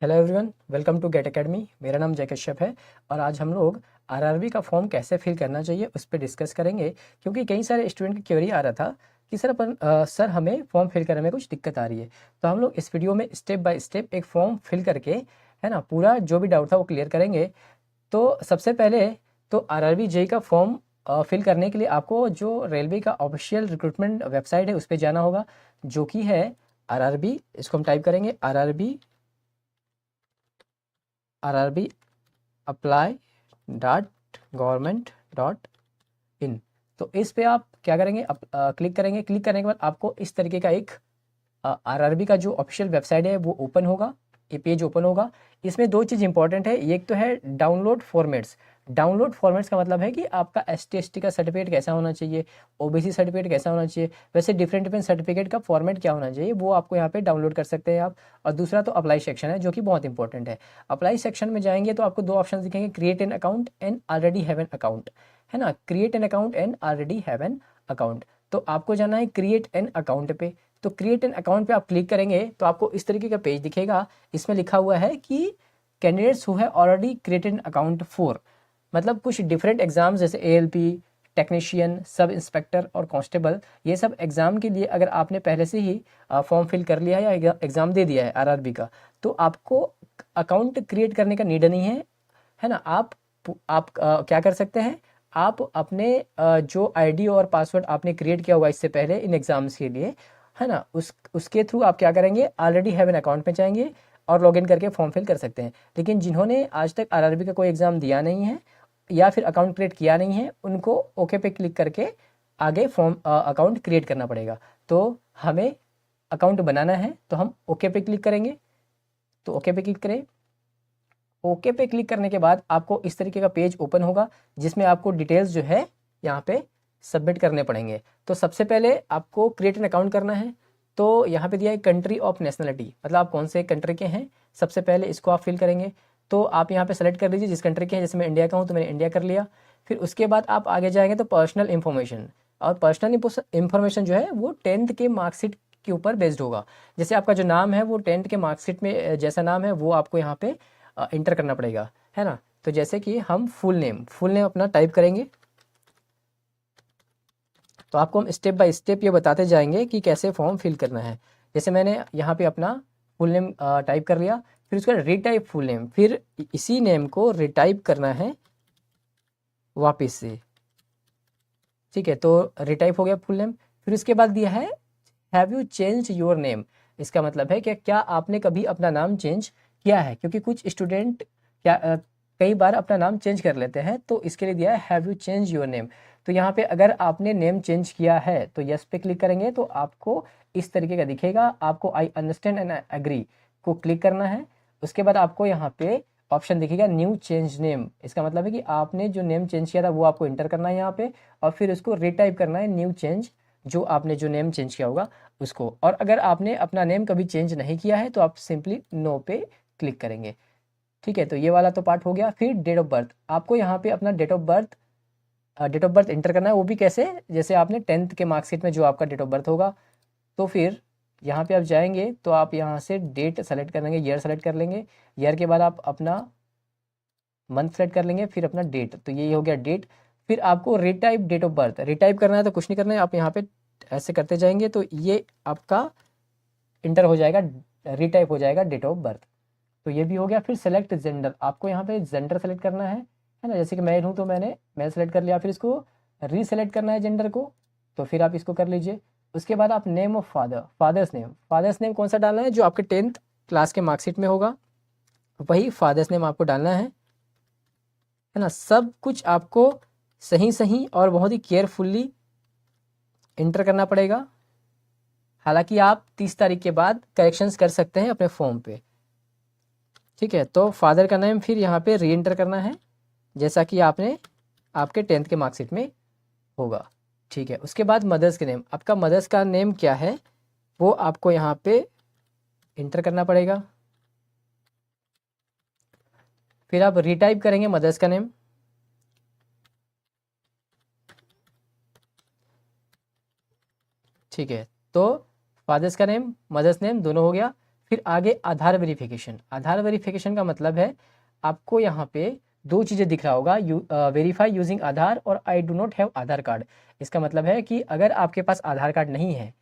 Hello everyone, welcome to gate academy. मेरा नाम जय कश्यप है और आज हम लोग आरआरबी का फॉर्म कैसे फिल करना चाहिए उस पर डिस्कस करेंगे। क्योंकि कई सारे स्टूडेंट की क्वेरी आ रहा था कि सर हमें फॉर्म फिल करने में कुछ दिक्कत आ रही है। तो हम लोग इस वीडियो में स्टेप बाय स्टेप एक फॉर्म फिल करके, है ना, पूरा जो भी डाउट था वो क्लियर करेंगे। तो सबसे पहले तो आरआरबी जेई का फॉर्म फिल करने के लिए आपको जो रेलवे का ऑफिशियल रिक्रूटमेंट वेबसाइट है उस पर जाना होगा, जो कि है आरआरबी। इसको हम टाइप करेंगे आरआरबी अप्लाई .gov.in। तो इस पे आप क्या करेंगे, क्लिक करेंगे। क्लिक करने के बाद आपको इस तरीके का एक आरआरबी का जो ऑफिशियल वेबसाइट है वो ओपन होगा, ये पेज ओपन होगा। इसमें दो चीज़ इंपॉर्टेंट है, एक तो है डाउनलोड फॉर्मेट्स। डाउनलोड फॉर्मेट्स का मतलब है कि आपका ST ST का सर्टिफिकेट कैसा होना चाहिए, OBC सर्टिफिकेट कैसा होना चाहिए, वैसे डिफरेंट डिफरेंट सर्टिफिकेट का फॉर्मेट क्या होना चाहिए वो आपको यहाँ पे डाउनलोड कर सकते हैं आप। और दूसरा तो अप्लाई सेक्शन है, जो कि बहुत इंपॉर्टेंट है। अप्लाई सेक्शन में जाएंगे तो आपको दो ऑप्शन दिखेंगे, create an account and already have an account, है ना। Create an account and already have an account. तो आपको जाना है क्रिएट एन अकाउंट पे। तो क्रिएट एन अकाउंट पे आप क्लिक करेंगे तो आपको इस तरीके का पेज दिखेगा। इसमें लिखा हुआ है कि कैंडिडेट्स हु है already created an account for, मतलब कुछ डिफरेंट एग्जाम्स जैसे ALP, टेक्नीशियन, सब इंस्पेक्टर और कांस्टेबल, ये सब एग्ज़ाम के लिए अगर आपने पहले से ही फॉर्म फिल कर लिया है या एग्ज़ाम दे दिया है आरआरबी का, तो आपको अकाउंट क्रिएट करने का नीड नहीं है ना। आप क्या कर सकते हैं, आप अपने जो आईडी और पासवर्ड आपने क्रिएट किया हुआ इससे पहले इन एग्ज़ाम्स के लिए, है ना, उसके थ्रू आप क्या करेंगे, ऑलरेडी हैव एन अकाउंट में जाएंगे और लॉगिन करके फॉर्म फिल कर सकते हैं। लेकिन जिन्होंने आज तक आरआरबी का कोई एग्ज़ाम दिया नहीं है या फिर अकाउंट क्रिएट किया नहीं है, उनको ओके पे क्लिक करके आगे फॉर्म अकाउंट क्रिएट करना पड़ेगा। तो हमें अकाउंट बनाना है तो हम ओके पे क्लिक करेंगे। तो ओके पे क्लिक करें। ओके पे क्लिक करने के बाद आपको इस तरीके का पेज ओपन होगा, जिसमें आपको डिटेल्स जो है यहाँ पे सबमिट करने पड़ेंगे। तो सबसे पहले आपको क्रिएट एन अकाउंट करना है। तो यहाँ पे दिया है कंट्री ऑफ नेशनलिटी, मतलब आप कौन से कंट्री के हैं, सबसे पहले इसको आप फिल करेंगे। तो आप यहाँ पे सेलेक्ट कर लीजिए जिस कंट्री के हैं, जैसे मैं इंडिया का हूँ तो मैंने इंडिया कर लिया। फिर उसके बाद आप आगे जाएंगे तो पर्सनल इन्फॉर्मेशन, और पर्सनल इन्फॉर्मेशन जो है वो 10th के मार्कशीट के ऊपर बेस्ड होगा। जैसे आपका जो नाम है वो 10th के मार्कशीट में जैसा नाम है वो आपको यहाँ पे इंटर करना पड़ेगा, है ना। तो जैसे कि हम फुल नेम अपना टाइप करेंगे। तो आपको हम स्टेप बाय स्टेप ये बताते जाएंगे कि कैसे फॉर्म फिल करना है। जैसे मैंने यहाँ पे अपना फुल नेम टाइप कर लिया, फिर उसका रिटाइप फुल नेम, फिर इसी नेम को रिटाइप करना है वापस से। ठीक है, तो रिटाइप हो गया फुल नेम। फिर उसके बाद दिया है have you change your name. इसका मतलब है कि क्या आपने कभी अपना नाम चेंज किया है, क्योंकि कुछ स्टूडेंट कई बार अपना नाम चेंज कर लेते हैं। तो इसके लिए दिया है have you change your name. तो यहाँ पे अगर आपने नेम चेंज किया है तो यस पे क्लिक करेंगे तो आपको इस तरीके का दिखेगा। आपको आई अंडरस्टैंड एंड एग्री को क्लिक करना है। उसके बाद आपको यहाँ पे ऑप्शन दिखेगा न्यू चेंज नेम। इसका मतलब है कि आपने जो नेम चेंज किया था वो आपको इंटर करना है यहाँ पे, और फिर उसको रिटाइप करना है न्यू चेंज, जो आपने जो नेम चेंज किया होगा उसको। और अगर आपने अपना नेम कभी चेंज नहीं किया है तो आप सिंपली नो पे क्लिक करेंगे। ठीक है, तो ये वाला तो पार्ट हो गया। फिर डेट ऑफ बर्थ, आपको यहाँ पे अपना डेट ऑफ बर्थ इंटर करना है। वो भी कैसे, जैसे आपने 10th के मार्कशीट में जो आपका डेट ऑफ बर्थ होगा। तो फिर यहाँ पे आप जाएंगे तो आप यहाँ से डेट सेलेक्ट कर लेंगे, ईयर सेलेक्ट कर लेंगे। ईयर के बाद आप अपना मंथ सेलेक्ट कर लेंगे, फिर अपना डेट, तो ये हो गया डेट। फिर आपको retype date of birth, retype करना है तो कुछ नहीं करना है, आप यहाँ पे ऐसे करते जाएंगे तो ये आपका इंटर हो जाएगा, रिटाइप हो जाएगा डेट ऑफ बर्थ। तो ये भी हो गया। फिर सेलेक्ट जेंडर, आपको यहाँ पे जेंडर सेलेक्ट करना है ना। जैसे कि मेल हूँ तो मैंने मेल सेलेक्ट कर लिया, फिर इसको रीसेलेक्ट करना है जेंडर को, तो फिर आप इसको कर लीजिए। उसके बाद आप name of father, father's name कौन सा डालना है, जो आपके 10th क्लास के मार्कशीट में होगा वही फादर्स नेम आपको डालना है ना। सब कुछ आपको सही सही और बहुत ही केयरफुल्ली इंटर करना पड़ेगा। हालांकि आप 30 तारीख के बाद करेक्शंस कर सकते हैं अपने फॉर्म पे। ठीक है, तो फादर का नेम फिर यहाँ पे री एंटर करना है, जैसा कि आपने आपके 10th के मार्कशीट में होगा। ठीक है, उसके बाद मदर्स के नेम, आपका मदर्स का नेम क्या है वो आपको यहाँ पे इंटर करना पड़ेगा। फिर आप रीटाइप करेंगे मदर्स का नेम। ठीक है, तो फादर्स का नेम, मदर्स नेम दोनों हो गया। फिर आगे आधार वेरिफिकेशन। आधार वेरिफिकेशन का मतलब है आपको यहाँ पे दो चीज़ें दिख रहा होगा, वेरीफाई यूजिंग आधार और I do not have Aadhaar card. इसका मतलब है कि अगर आपके पास आधार कार्ड नहीं है,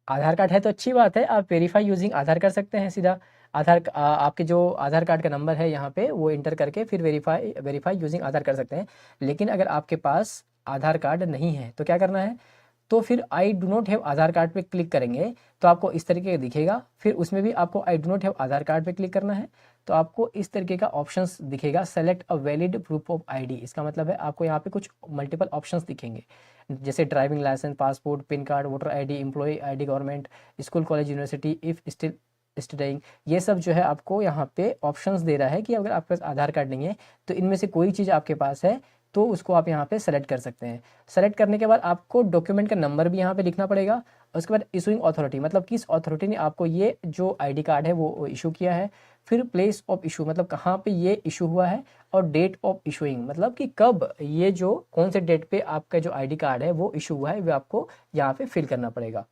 आधार कार्ड है तो अच्छी बात है, आप वेरीफाई यूजिंग आधार कर सकते हैं सीधा। आपके जो आधार कार्ड का नंबर है यहाँ पे वो इंटर करके फिर वेरीफाई यूजिंग आधार कर सकते हैं। लेकिन अगर आपके पास आधार कार्ड नहीं है तो क्या करना है, तो फिर I do not have Aadhaar card पे क्लिक करेंगे तो आपको इस तरीके का दिखेगा। फिर उसमें भी आपको I do not have Aadhaar card पे क्लिक करना है तो आपको इस तरीके का ऑप्शंस दिखेगा, select a valid proof of ID. इसका मतलब है आपको यहाँ पे कुछ मल्टीपल ऑप्शंस दिखेंगे, जैसे driving licence, passport, pin card, voter ID, employee ID, government, school, college, university, if still studying. ये सब जो है आपको यहाँ पे ऑप्शंस दे रहा है कि अगर आपके पास आधार कार्ड नहीं है तो इनमें से कोई चीज़ आपके पास है तो उसको आप यहाँ पे सेलेक्ट कर सकते हैं। सेलेक्ट करने के बाद आपको डॉक्यूमेंट का नंबर भी यहाँ पे लिखना पड़ेगा और उसके बाद इशूइंग अथॉरिटी, मतलब किस अथॉरिटी ने आपको ये जो आईडी कार्ड है वो इशू किया है। फिर प्लेस ऑफ इशू, मतलब कहाँ पे ये इशू हुआ है, और डेट ऑफ इशूइंग, मतलब कि कब ये जो कौन से डेट पे आपका जो आईडी कार्ड है वो इशू हुआ है, वो आपको यहाँ पे फिल करना पड़ेगा।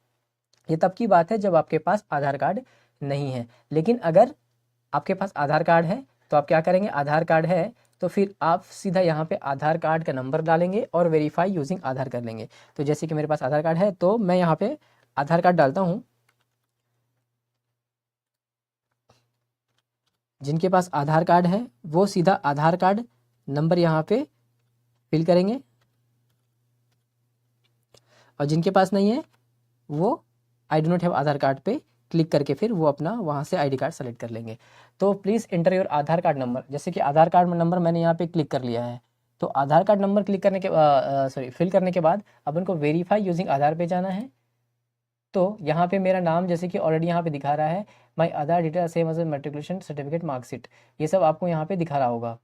ये तब की बात है जब आपके पास आधार कार्ड नहीं है। लेकिन अगर आपके पास आधार कार्ड है तो आप क्या करेंगे, आधार कार्ड है तो फिर आप सीधा यहाँ पे आधार कार्ड का नंबर डालेंगे और वेरीफाई यूजिंग आधार कर लेंगे। तो जैसे कि मेरे पास आधार कार्ड है तो मैं यहाँ पे आधार कार्ड डालता हूँ। जिनके पास आधार कार्ड है वो सीधा आधार कार्ड नंबर यहाँ पे फिल करेंगे और जिनके पास नहीं है वो I do not have Aadhaar card पे क्लिक करके फिर वो अपना वहाँ से आईडी कार्ड सेलेक्ट कर लेंगे। तो please enter your Aadhaar card number. जैसे कि आधार कार्ड नंबर मैंने यहाँ पे क्लिक कर लिया है तो आधार कार्ड नंबर क्लिक करने के फिल करने के बाद अब उनको वेरीफाई यूजिंग आधार पे जाना है। तो यहाँ पे मेरा नाम जैसे कि ऑलरेडी यहाँ पे दिखा रहा है, my Aadhaar detail same as matriculation certificate, marksheet, ये सब आपको यहाँ पे दिखा रहा होगा।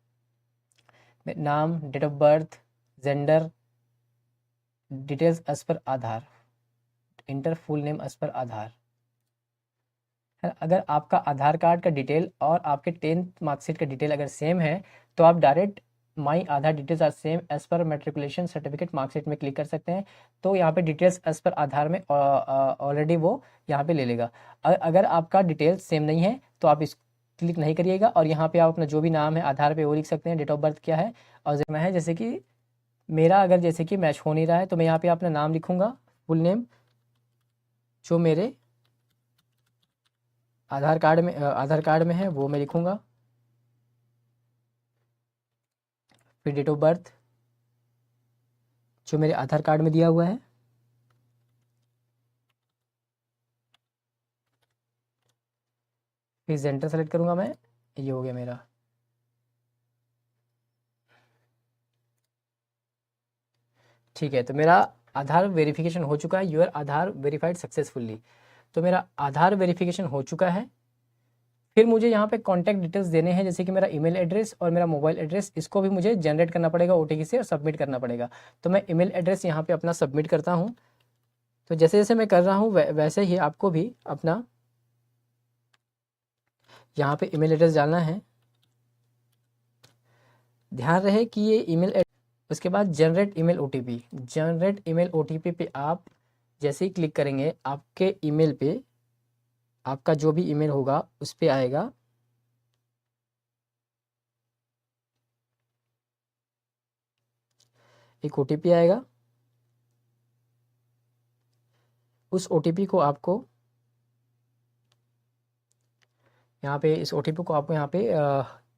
नाम, date of birth, gender, details as per Aadhaar, enter full name as per Aadhaar. अगर आपका आधार कार्ड का डिटेल और आपके 10th मार्कशीट का डिटेल अगर सेम है तो आप direct my Aadhaar details are same as per matriculation certificate, marksheet में क्लिक कर सकते हैं। तो यहाँ पे डिटेल्स एज पर आधार में ऑलरेडी वो यहाँ पे ले लेगा। अगर आपका डिटेल्स सेम नहीं है तो आप इस क्लिक नहीं करिएगा और यहाँ पे आप अपना जो भी नाम है आधार पे वो लिख सकते हैं, डेट ऑफ बर्थ क्या है और देखना है। जैसे कि मेरा अगर जैसे कि मैच हो नहीं रहा है तो मैं यहाँ पे अपना नाम लिखूँगा, फुल नेम जो मेरे आधार कार्ड में है वो मैं लिखूँगा। फिर डेट ऑफ बर्थ जो मेरे आधार कार्ड में दिया हुआ है, फिर जेंडर सेलेक्ट करूँगा मैं, ये हो गया मेरा। ठीक है, तो मेरा आधार वेरिफिकेशन हो चुका है, यूर आधार वेरीफाइड सक्सेसफुली। तो मेरा आधार वेरिफिकेशन हो चुका है। फिर मुझे यहाँ पे कॉन्टैक्ट डिटेल्स देने हैं, जैसे कि मेरा ईमेल एड्रेस और मेरा मोबाइल एड्रेस, इसको भी मुझे जनरेट करना पड़ेगा ओटीपी से और सबमिट करना पड़ेगा। तो मैं ईमेल एड्रेस यहाँ पे अपना सबमिट करता हूँ। तो जैसे जैसे मैं कर रहा हूँ वैसे ही आपको भी अपना यहाँ पे ईमेल एड्रेस डालना है। ध्यान रहे कि ये उसके बाद generate email OTP, generate email OTP पे आप जैसे ही क्लिक करेंगे आपके ईमेल पे आपका जो भी ईमेल होगा उस पे आएगा। एक ओटीपी आएगा, उस ओटीपी को आपको यहाँ पे इस ओटीपी को आपको यहाँ पे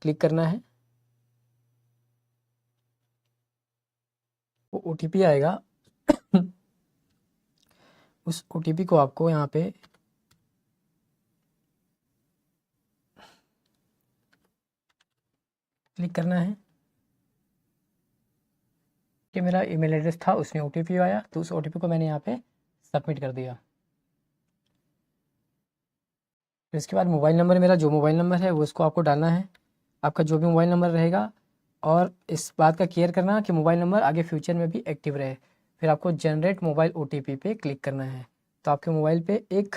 क्लिक करना है। वो ओटीपी आएगा उस ओटीपी को आपको यहाँ पे क्लिक करना है कि मेरा ईमेल एड्रेस था उसमें ओटीपी आया तो उस ओटीपी को मैंने यहाँ पे सबमिट कर दिया। फिर इसके बाद मोबाइल नंबर, मेरा जो मोबाइल नंबर है वो उसको आपको डालना है, आपका जो भी मोबाइल नंबर रहेगा, और इस बात का केयर करना कि मोबाइल नंबर आगे फ्यूचर में भी एक्टिव रहे। फिर आपको जनरेट मोबाइल ओटीपी पे क्लिक करना है तो आपके मोबाइल पे एक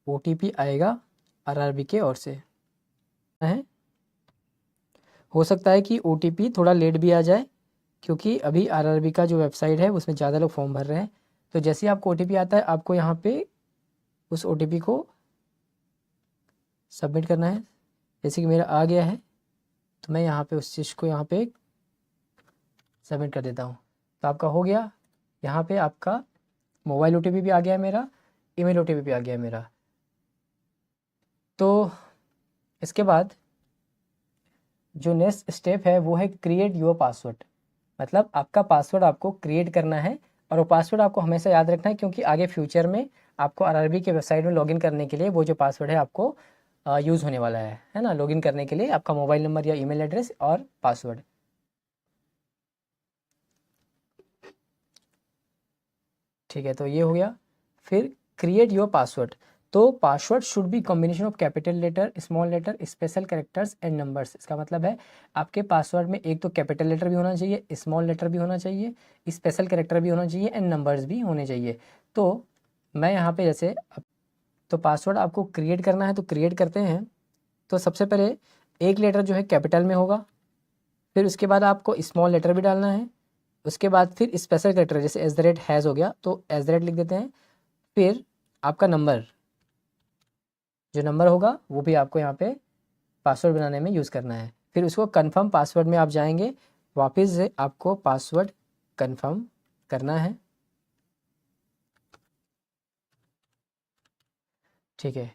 ओटीपी आएगा आरआरबी के ओर से है। हो सकता है कि ओटीपी थोड़ा लेट भी आ जाए क्योंकि अभी आरआरबी का जो वेबसाइट है उसमें ज़्यादा लोग फॉर्म भर रहे हैं। तो जैसे ही आपको ओटीपी आता है आपको यहाँ पे उस ओटीपी को सबमिट करना है। जैसे कि मेरा आ गया है तो मैं यहाँ पे उस चीज़ को यहाँ पे सबमिट कर देता हूँ। तो आपका हो गया। यहाँ पे आपका मोबाइल OTP भी आ गया है मेरा, ईमेल OTP भी आ गया है मेरा। तो इसके बाद जो नेक्स्ट स्टेप है वो है क्रिएट योर पासवर्ड। मतलब आपका पासवर्ड आपको क्रिएट करना है और वो पासवर्ड आपको हमेशा याद रखना है, क्योंकि आगे फ्यूचर में आपको RRB के वेबसाइट में लॉगिन करने के लिए वो जो पासवर्ड है आपको यूज़ होने वाला है ना। लॉगिन करने के लिए आपका मोबाइल नंबर या ईमेल एड्रेस और पासवर्ड। ठीक है, तो ये हो गया। फिर क्रिएट योर पासवर्ड। तो password should be combination of capital letter, small letter, special characters and numbers. इसका मतलब है आपके पासवर्ड में एक तो कैपिटल लेटर भी होना चाहिए, स्मॉल लेटर भी होना चाहिए, स्पेशल कैरेक्टर भी होना चाहिए एंड नंबर्स भी होने चाहिए। तो मैं यहाँ पे जैसे तो पासवर्ड आपको क्रिएट करना है तो क्रिएट करते हैं। तो सबसे पहले एक लेटर जो है कैपिटल में होगा, फिर उसके बाद आपको स्मॉल लेटर भी डालना है, उसके बाद फिर स्पेशल कैरेक्टर जैसे @हैज़ हो गया तो @ लिख देते हैं। फिर आपका नंबर, जो नंबर होगा वो भी आपको यहाँ पे पासवर्ड बनाने में यूज़ करना है। फिर उसको कंफर्म पासवर्ड में आप जाएंगे, वापस से आपको पासवर्ड कंफर्म करना है। ठीक है,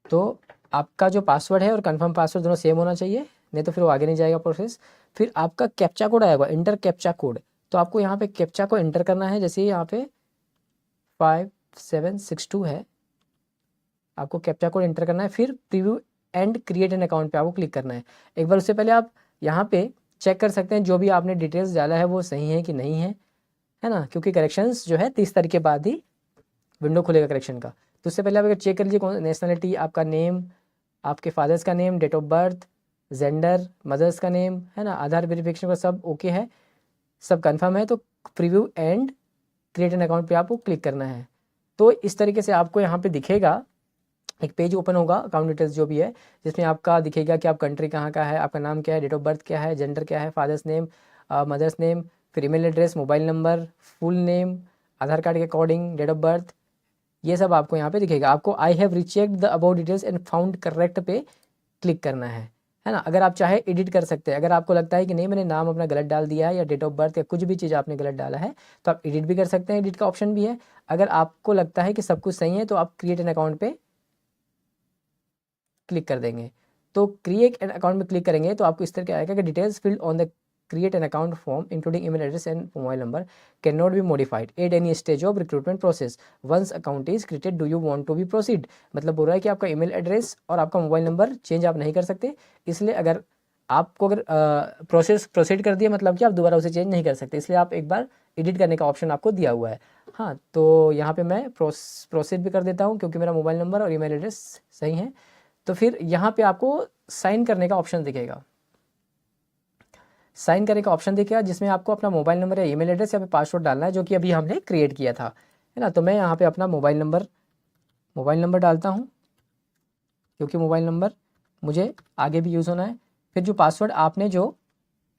तो आपका जो पासवर्ड है और कंफर्म पासवर्ड दोनों सेम होना चाहिए, नहीं तो फिर वो आगे नहीं जाएगा प्रोसेस। फिर आपका कैप्चा कोड आएगा, इंटर कैप्चा कोड। तो आपको यहाँ पे कैप्चा को इंटर करना है। जैसे यहाँ पे 5762 है, आपको कैप्चा कोड इंटर करना है। फिर preview and create an account पे आपको क्लिक करना है। एक बार उससे पहले आप यहाँ पे चेक कर सकते हैं जो भी आपने डिटेल्स डाला है वो सही है कि नहीं है ना, क्योंकि करेक्शंस जो है 30 तारीख के बाद ही विंडो खुलेगा करेक्शन का। तो उससे पहले आप अगर चेक कर लीजिए कौन नेशनलिटी, आपका नेम, आपके फादर्स का name, date of birth, gender, mother's का नेम, है ना, आधार वेरिफिकेशन का सब ओके है, सब कंफर्म है। तो preview and create an account पे आपको क्लिक करना है। तो इस तरीके से आपको यहाँ पे दिखेगा, एक पेज ओपन होगा अकाउंट डिटेल्स जो भी है, जिसमें आपका दिखेगा कि आप कंट्री कहाँ का है, आपका नाम क्या है, डेट ऑफ बर्थ क्या है, जेंडर क्या है, फादर्स नेम, मदर्स नेम, फिर email address, mobile number, full name, Aadhaar card के अकॉर्डिंग, डेट ऑफ बर्थ, ये सब आपको यहाँ पे दिखेगा। आपको I have rechecked the about details and found correct पे क्लिक करना है ना। अगर आप चाहे एडिट कर सकते हैं, अगर आपको लगता है कि नहीं मैंने नाम अपना गलत डाल दिया है या डेट ऑफ बर्थ या कुछ भी चीज़ आपने गलत डाला है, तो आप एडिट भी कर सकते हैं, एडिट का ऑप्शन भी है। अगर आपको लगता है कि सब कुछ सही है तो आप क्रिएट एन अकाउंट पे क्लिक कर देंगे। तो क्रिएट एन अकाउंट में क्लिक करेंगे तो आपको इस तरह के आएगा कि details filled on the create an account form including email address and mobile number can not be modified at any stage of recruitment process once account is created, do you want to be proceed. मतलब बोल रहा है कि आपका email address और आपका mobile number change आप नहीं कर सकते, इसलिए अगर आपको अगर प्रोसीड कर दिया मतलब कि आप दोबारा उसे चेंज नहीं कर सकते, इसलिए आप एक बार एडिट करने का ऑप्शन आपको दिया हुआ है। हाँ, तो यहाँ पे मैं प्रोसीड भी कर देता हूँ क्योंकि मेरा मोबाइल नंबर और ईमेल एड्रेस सही है। तो फिर यहाँ पे आपको साइन करने का ऑप्शन दिखेगा, साइन करने का ऑप्शन दिखेगा जिसमें आपको अपना मोबाइल नंबर या ईमेल एड्रेस या फिर पासवर्ड डालना है जो कि अभी हमने क्रिएट किया था, है ना। तो मैं यहाँ पे अपना मोबाइल नंबर डालता हूँ क्योंकि मोबाइल नंबर मुझे आगे भी यूज़ होना है। फिर जो पासवर्ड आपने जो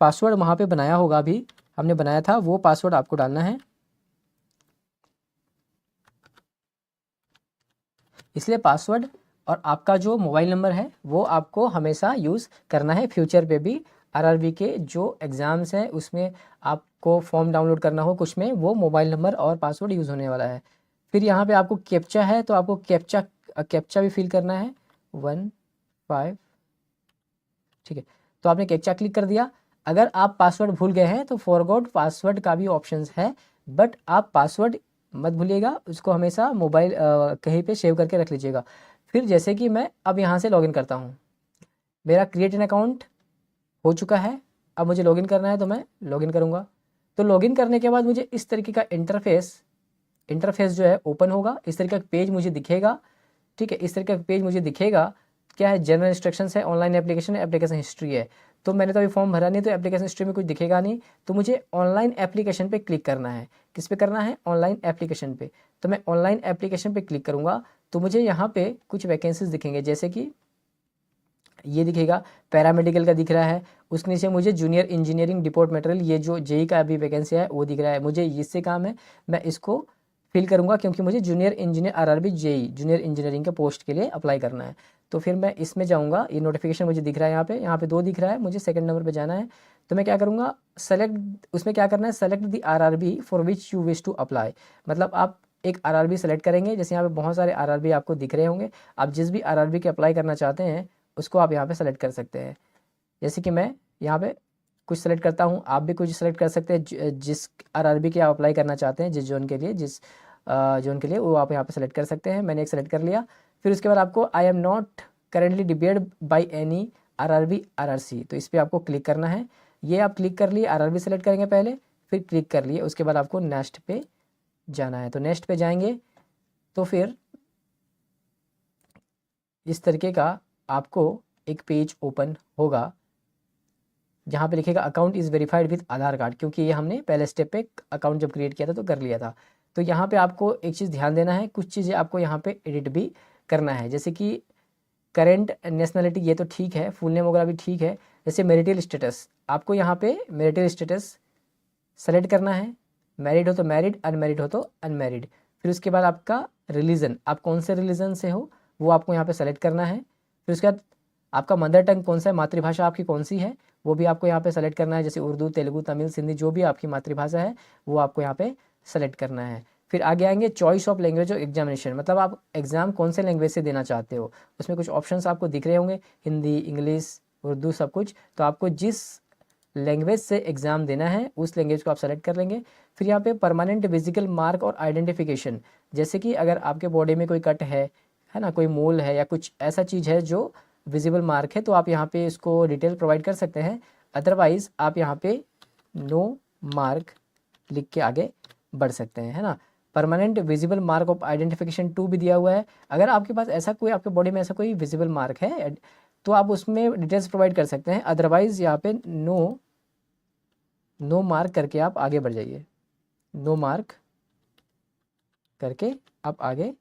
पासवर्ड वहाँ पे बनाया होगा, अभी हमने बनाया था, वो पासवर्ड आपको डालना है। इसलिए पासवर्ड और आपका जो मोबाइल नंबर है वो आपको हमेशा यूज़ करना है फ्यूचर पे भी। RRB के जो एग्ज़ाम्स हैं उसमें आपको फॉर्म डाउनलोड करना हो कुछ में, वो मोबाइल नंबर और पासवर्ड यूज़ होने वाला है। फिर यहाँ पे आपको कैप्चा है तो आपको कैप्चा भी फिल करना है 15। ठीक है, तो आपने कैप्चा क्लिक कर दिया। अगर आप पासवर्ड भूल गए हैं तो फॉरगॉट पासवर्ड का भी ऑप्शन है, बट आप पासवर्ड मत भूलिएगा, उसको हमेशा मोबाइल कहीं पे सेव करके रख लीजिएगा। फिर जैसे कि मैं अब यहाँ से लॉगिन करता हूँ, मेरा क्रिएट एन अकाउंट हो चुका है, अब मुझे लॉगिन करना है तो मैं लॉगिन करूँगा। तो लॉगिन करने के बाद मुझे इस तरीके का इंटरफेस जो है ओपन होगा, इस तरीके का पेज मुझे दिखेगा। ठीक है, इस तरीके का पेज मुझे दिखेगा। क्या है, जनरल इंस्ट्रक्शंस है, ऑनलाइन एप्लीकेशन है, एप्लीकेशन हिस्ट्री है। तो मैंने तो अभी फॉर्म भरा नहीं तो एप्लीकेशन हिस्ट्री में कुछ दिखेगा नहीं, तो मुझे ऑनलाइन एप्लीकेशन पे क्लिक करना है। किस पे करना है, ऑनलाइन एप्लीकेशन पे। तो मैं ऑनलाइन एप्लीकेशन पे क्लिक करूँगा तो मुझे यहाँ पे कुछ वैकेंसीज दिखेंगे, जैसे कि ये दिखेगा पैरामेडिकल का दिख रहा है, उसके नीचे मुझे जूनियर इंजीनियरिंग डिपोर्ट मटेरियल, ये जो जेई का अभी वैकेंसी है वो दिख रहा है। मुझे इससे काम है, मैं इसको फिल करूँगा क्योंकि मुझे junior engineer RRB JE junior engineering के पोस्ट के लिए अप्लाई करना है। तो फिर मैं इसमें जाऊँगा, ये नोटिफिकेशन मुझे दिख रहा है यहाँ पे 2 दिख रहा है, मुझे सेकंड नंबर पे जाना है। तो मैं क्या करूँगा, सेलेक्ट, उसमें क्या करना है, select the RRB for which you wish to apply. मतलब आप एक आरआरबी सेलेक्ट करेंगे, जैसे यहाँ पे बहुत सारे आरआरबी आपको दिख रहे होंगे, आप जिस भी आरआरबी के अप्लाई करना चाहते हैं उसको आप यहाँ पे सेलेक्ट कर सकते हैं। जैसे कि मैं यहाँ पे कुछ सेलेक्ट करता हूँ, आप भी कुछ सेलेक्ट कर सकते हैं, जिस आरआरबी के आप अप्लाई करना चाहते हैं, जिस जोन के लिए, जिस जोन के लिए, वो आप यहाँ पे सेलेक्ट कर सकते हैं। मैंने एक सेलेक्ट कर लिया। फिर उसके बाद आपको I am not currently debarred by any RRB RRC, तो इस पर आपको क्लिक करना है। ये आप क्लिक कर लिए, आरआरबी सेलेक्ट करेंगे पहले, फिर क्लिक कर लिए, उसके बाद आपको नेक्स्ट पे जाना है। तो नेक्स्ट पे जाएंगे तो फिर इस तरीके का आपको एक पेज ओपन होगा जहाँ पे लिखेगा account is verified with Aadhaar card, क्योंकि ये हमने पहले स्टेप पे अकाउंट जब क्रिएट किया था तो कर लिया था। तो यहाँ पे आपको एक चीज़ ध्यान देना है, कुछ चीज़ें आपको यहाँ पे एडिट भी करना है, जैसे कि करेंट नेशनलिटी, ये तो ठीक है, फुल नेम वगैरह भी ठीक है। जैसे मैरिटल स्टेटस, आपको यहाँ पे मैरिटल स्टेटस सेलेक्ट करना है, मैरिड हो तो मैरिड, अनमैरिड हो तो अनमैरिड। फिर उसके बाद आपका रिलीजन, आप कौन से रिलीजन से हो वो आपको यहाँ पे सेलेक्ट करना है। फिर उसके बाद आपका मदर टंग कौन सा है, मातृभाषा आपकी कौन सी है, वो भी आपको यहाँ पे सेलेक्ट करना है, जैसे उर्दू, तेलुगु, तमिल, सिंधी, जो भी आपकी मातृभाषा है वो आपको यहाँ पे सेलेक्ट करना है। फिर आगे आएंगे चॉइस ऑफ लैंग्वेज और एग्जामिनेशन, मतलब आप एग्ज़ाम कौन से लैंग्वेज से देना चाहते हो, उसमें कुछ ऑप्शंस आपको दिख रहे होंगे, हिंदी, इंग्लिश, उर्दू, सब कुछ। तो आपको जिस लैंग्वेज से एग्ज़ाम देना है उस लैंग्वेज को आप सेलेक्ट कर लेंगे। फिर यहाँ पे परमानेंट फिजिकल मार्क और आइडेंटिफिकेशन, जैसे कि अगर आपके बॉडी में कोई कट है ना, कोई मोल है या कुछ ऐसा चीज़ है जो विजिबल मार्क है, तो आप यहाँ पे इसको डिटेल प्रोवाइड कर सकते हैं। अदरवाइज़ आप यहाँ पे नो मार्क लिख के आगे बढ़ सकते हैं, है ना। Permanent visible mark of identification 2 भी दिया हुआ है। अगर आपके पास ऐसा कोई, आपके बॉडी में ऐसा कोई विजिबल मार्क है तो आप उसमें डिटेल्स प्रोवाइड कर सकते हैं। अदरवाइज़ यहाँ पे नो मार्क करके आप आगे बढ़ जाइए, नो मार्क करके आप आगे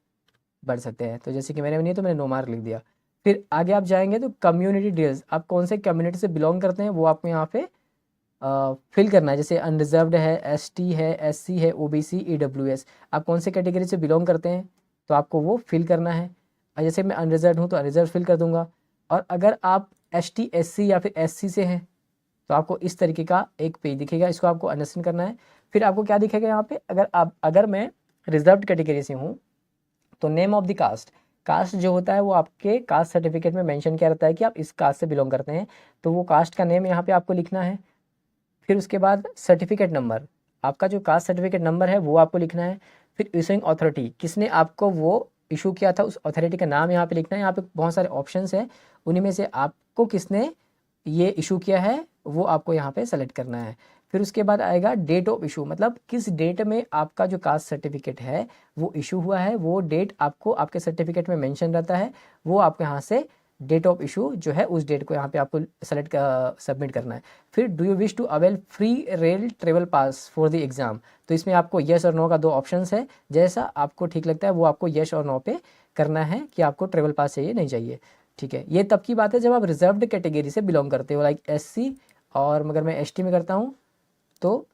बढ़ सकते हैं। तो जैसे कि मैंने नहीं, तो मैंने नो मार्क लिख दिया। फिर आगे आप जाएंगे तो कम्युनिटी डिटेल्स, आप कौन से कम्युनिटी से बिलोंग करते हैं वो आपको यहाँ पे फिल करना है। जैसे अनरिजर्व्ड है, एसटी है, एससी है, ओबीसी, ईडब्ल्यूएस, आप कौन से कैटेगरी से बिलोंग करते हैं तो आपको वो फिल करना है। और जैसे मैं अनरिजर्व्ड हूँ तो अनरिजर्व फिल कर दूंगा। और अगर आप एसटी, एससी या फिर एससी से हैं तो आपको इस तरीके का एक पेज दिखेगा, इसको आपको अंडरस्टैंड करना है। फिर आपको क्या दिखेगा यहाँ पे, अगर मैं रिजर्व्ड कैटेगरी से हूँ तो name of the caste, caste जो होता है वो आपके कास्ट सर्टिफिकेट में मेंशन किया रहता है कि आप इस कास्ट से बिलोंग करते हैं, तो वो कास्ट का नेम यहाँ पे आपको लिखना है। फिर उसके बाद सर्टिफिकेट नंबर, आपका जो कास्ट सर्टिफिकेट नंबर है वो आपको लिखना है। फिर इशूइंग अथॉरिटी, किसने आपको वो इशू किया था, उस अथॉरिटी का नाम यहाँ पे लिखना है। यहाँ पे बहुत सारे ऑप्शंस हैं, उन्हीं में से आपको किसने ये इशू किया है वो आपको यहाँ पे सेलेक्ट करना है। फिर उसके बाद आएगा डेट ऑफ इशू, मतलब किस डेट में आपका जो कास्ट सर्टिफिकेट है वो इशू हुआ है, वो डेट आपको आपके सर्टिफिकेट में मेंशन रहता है, वो आपको यहाँ से डेट ऑफ इशू जो है उस डेट को यहाँ पे आपको सेलेक्ट सबमिट करना है। फिर do you wish to avail free rail travel pass for the exam, तो इसमें आपको येस और नो का 2 ऑप्शंस है, जैसा आपको ठीक लगता है वो आपको येस और नो पे करना है कि आपको ट्रेवल पास चाहिए नहीं चाहिए। ठीक है, ये तब की बात है जब आप रिजर्व्ड कैटेगरी से बिलोंग करते हो, लाइक एससी। और मगर मैं एसटी में करता हूँ तो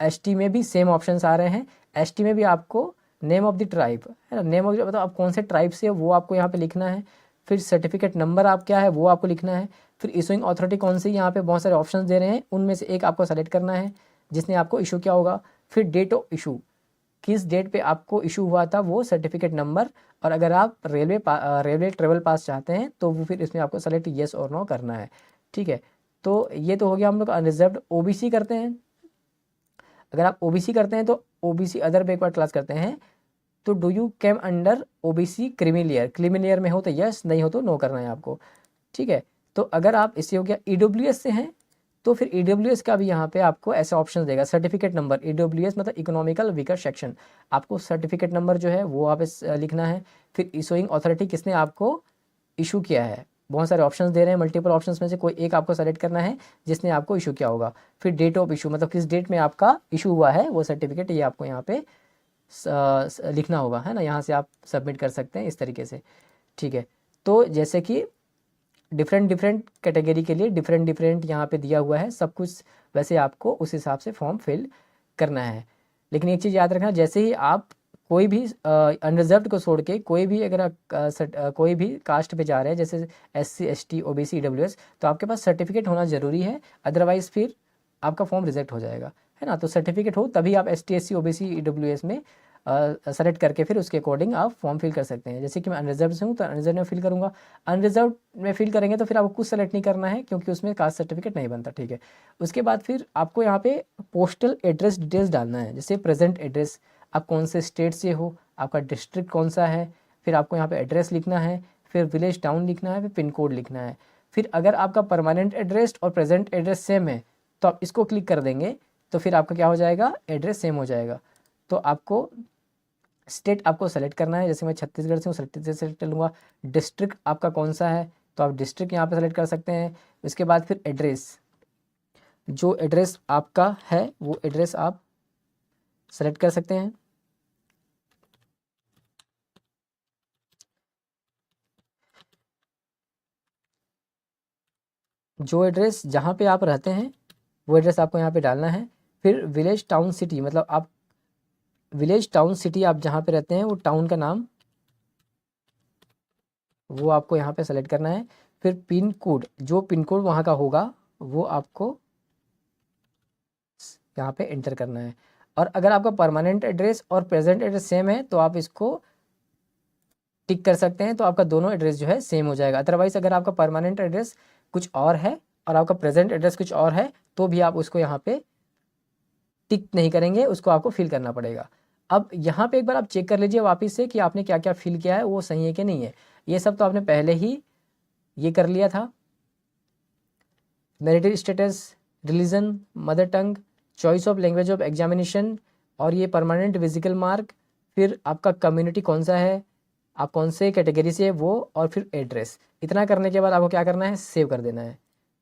एसटी में भी सेम ऑप्शंस आ रहे हैं। एसटी में भी आपको नेम ऑफ द ट्राइब, है ना, नेम ऑफ मतलब आप कौन से ट्राइब से हो वो आपको यहाँ पे लिखना है। फिर सर्टिफिकेट नंबर आप क्या है वो आपको लिखना है। फिर इशूइंग अथॉरिटी कौन सी, यहाँ पे बहुत सारे ऑप्शंस दे रहे हैं, उनमें से एक आपको सेलेक्ट करना है जिसने आपको इशू किया होगा। फिर डेट ऑफ इशू, किस डेट पे आपको इशू हुआ था वो सर्टिफिकेट नंबर। और अगर आप रेलवे ट्रेवल पास चाहते हैं तो वो फिर इसमें आपको सेलेक्ट येस और नो करना है। ठीक है, तो ये तो हो गया हम लोग अनरिजर्व्ड। ओबीसी करते हैं, अगर आप ओबीसी करते हैं तो ओबीसी अदर बैकवर्ड क्लास करते हैं तो do you came under OBC creamy layer में हो तो यस, नहीं हो तो नो करना है आपको। ठीक है, तो अगर आप इससे हो गया ईडब्ल्यूएस से हैं तो फिर ईडब्ल्यूएस का भी यहाँ पे आपको ऐसे ऑप्शन देगा, सर्टिफिकेट नंबर, ईडब्ल्यूएस मतलब इकोनॉमिकल वीकर सेक्शन, आपको सर्टिफिकेट नंबर जो है वो आप लिखना है। फिर इशूइंग अथॉरिटी, किसने आपको इशू किया है, बहुत सारे ऑप्शंस दे रहे हैं, मल्टीपल ऑप्शंस में से कोई एक आपको सेलेक्ट करना है जिसने आपको इशू किया होगा। फिर डेट ऑफ इशू, मतलब किस डेट में आपका इशू हुआ है वो सर्टिफिकेट, ये आपको यहाँ पे लिखना होगा, है ना, यहाँ से आप सबमिट कर सकते हैं इस तरीके से। ठीक है, तो जैसे कि डिफरेंट कैटेगरी के लिए डिफरेंट यहाँ पे दिया हुआ है सब कुछ, वैसे आपको उस हिसाब से फॉर्म फिल करना है। लेकिन एक चीज़ याद रखना, जैसे ही आप कोई भी अनरिजर्व्ड को छोड़ के कोई भी अगर आप कोई भी कास्ट पे जा रहे हैं जैसे SC ST OBC EWS, तो आपके पास सर्टिफिकेट होना ज़रूरी है, अदरवाइज़ फिर आपका फॉर्म रिजेक्ट हो जाएगा, है ना। तो सर्टिफिकेट हो तभी आप ST SC OBC EWS में सेलेक्ट करके फिर उसके अकॉर्डिंग आप फॉर्म फिल कर सकते हैं। जैसे कि मैं अनरिजर्व से हूँ तो अनरिजर्व में फिल करूँगा, अनरिजर्व में फिल करेंगे तो फिर आपको कुछ सेलेक्ट नहीं करना है क्योंकि उसमें कास्ट सर्टिफिकेट नहीं बनता, ठीक है। उसके बाद फिर आपको यहाँ पे पोस्टल एड्रेस डिटेल्स डालना है, जैसे प्रेजेंट एड्रेस, आप कौन से स्टेट से हो, आपका डिस्ट्रिक्ट कौन सा है, फिर आपको यहाँ पे एड्रेस लिखना है, फिर विलेज टाउन लिखना है, फिर पिन कोड लिखना है। फिर अगर आपका परमानेंट एड्रेस और प्रेजेंट एड्रेस सेम है तो आप इसको क्लिक कर देंगे तो फिर आपका क्या हो जाएगा, एड्रेस सेम हो जाएगा। तो आपको स्टेट आपको सेलेक्ट करना है, जैसे मैं छत्तीसगढ़ से हूँ, छत्तीसगढ़ सेलेक्ट कर लूँगा। डिस्ट्रिक्ट आपका कौन सा है तो आप डिस्ट्रिक्ट यहाँ पे सेलेक्ट कर सकते हैं। उसके बाद फिर एड्रेस, जो एड्रेस आपका है वो एड्रेस आप सेलेक्ट कर सकते हैं। जो एड्रेस जहाँ पे आप रहते हैं वो एड्रेस आपको यहाँ पे डालना है। फिर विलेज टाउन सिटी, मतलब आप विलेज टाउन सिटी आप जहाँ पे रहते हैं वो टाउन का नाम वो आपको यहाँ पे सेलेक्ट करना है। फिर पिन कोड, जो पिन कोड वहाँ का होगा वो आपको यहाँ पे एंटर करना है। और अगर आपका परमानेंट एड्रेस और प्रेजेंट एड्रेस सेम है तो आप इसको टिक कर सकते हैं, तो आपका दोनों एड्रेस जो है सेम हो जाएगा। अदरवाइज़ अगर आपका परमानेंट एड्रेस कुछ और है और आपका प्रेजेंट एड्रेस कुछ और है तो भी आप उसको यहाँ पे टिक नहीं करेंगे, उसको आपको फिल करना पड़ेगा। अब यहाँ पे एक बार आप चेक कर लीजिए वापस से कि आपने क्या क्या फिल किया है, वो सही है कि नहीं है। ये सब तो आपने पहले ही ये कर लिया था, marital status, religion, mother tongue, choice of language of examination, और ये परमानेंट विजिकल मार्क, फिर आपका कम्युनिटी कौन सा है, आप कौन से कैटेगरी से है वो, और फिर एड्रेस। इतना करने के बाद आपको क्या करना है, सेव कर देना है।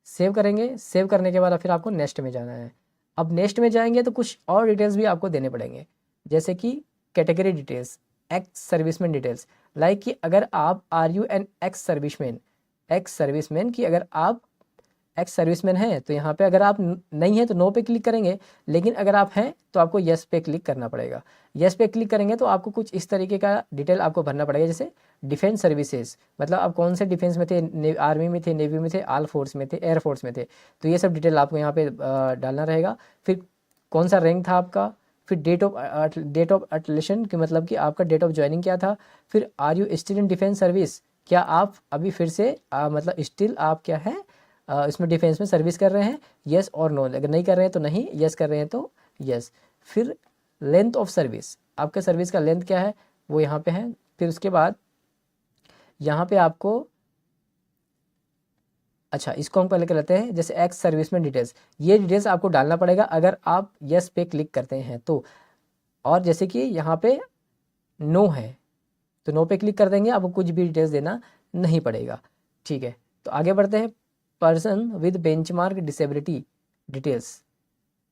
सेव करेंगे, सेव करने के बाद फिर आपको नेक्स्ट में जाना है। अब नेक्स्ट में जाएंगे तो कुछ और डिटेल्स भी आपको देने पड़ेंगे, जैसे कि category details, ex serviceman details, like कि अगर आप are you an ex serviceman की अगर आप एक्स सर्विसमैन हैं तो यहाँ पे अगर आप नहीं हैं तो नो पे क्लिक करेंगे, लेकिन अगर आप हैं तो आपको यस पे क्लिक करना पड़ेगा। यस पे क्लिक करेंगे तो आपको कुछ इस तरीके का डिटेल आपको भरना पड़ेगा, जैसे डिफेंस सर्विसेज, मतलब आप कौन से डिफेंस में थे, आर्मी में थे, नेवी में थे, आल फोर्स में थे, एयर फोर्स में थे, तो ये सब डिटेल आपको यहाँ पे डालना रहेगा। फिर कौन सा रैंक था आपका, फिर डेट ऑफ अटलेशन कि मतलब कि आपका डेट ऑफ ज्वाइनिंग क्या था। फिर are you still in defence service, क्या आप अभी फिर से मतलब स्टिल आप क्या है इसमें डिफेंस में सर्विस कर रहे हैं, यस और नो। अगर नहीं कर रहे हैं तो नहीं, यस कर रहे हैं तो यस। फिर लेंथ ऑफ सर्विस, आपके सर्विस का लेंथ क्या है वो यहाँ पे है। फिर उसके बाद यहाँ पे आपको, अच्छा इसको हम पहले कर लेते हैं, जैसे एक्स सर्विसमैन डिटेल्स, ये डिटेल्स आपको डालना पड़ेगा अगर आप यस पे क्लिक करते हैं तो। और जैसे कि यहाँ पे नो है तो नो पे क्लिक कर देंगे, आपको कुछ भी डिटेल्स देना नहीं पड़ेगा, ठीक है। तो आगे बढ़ते हैं, person with benchmark disability details,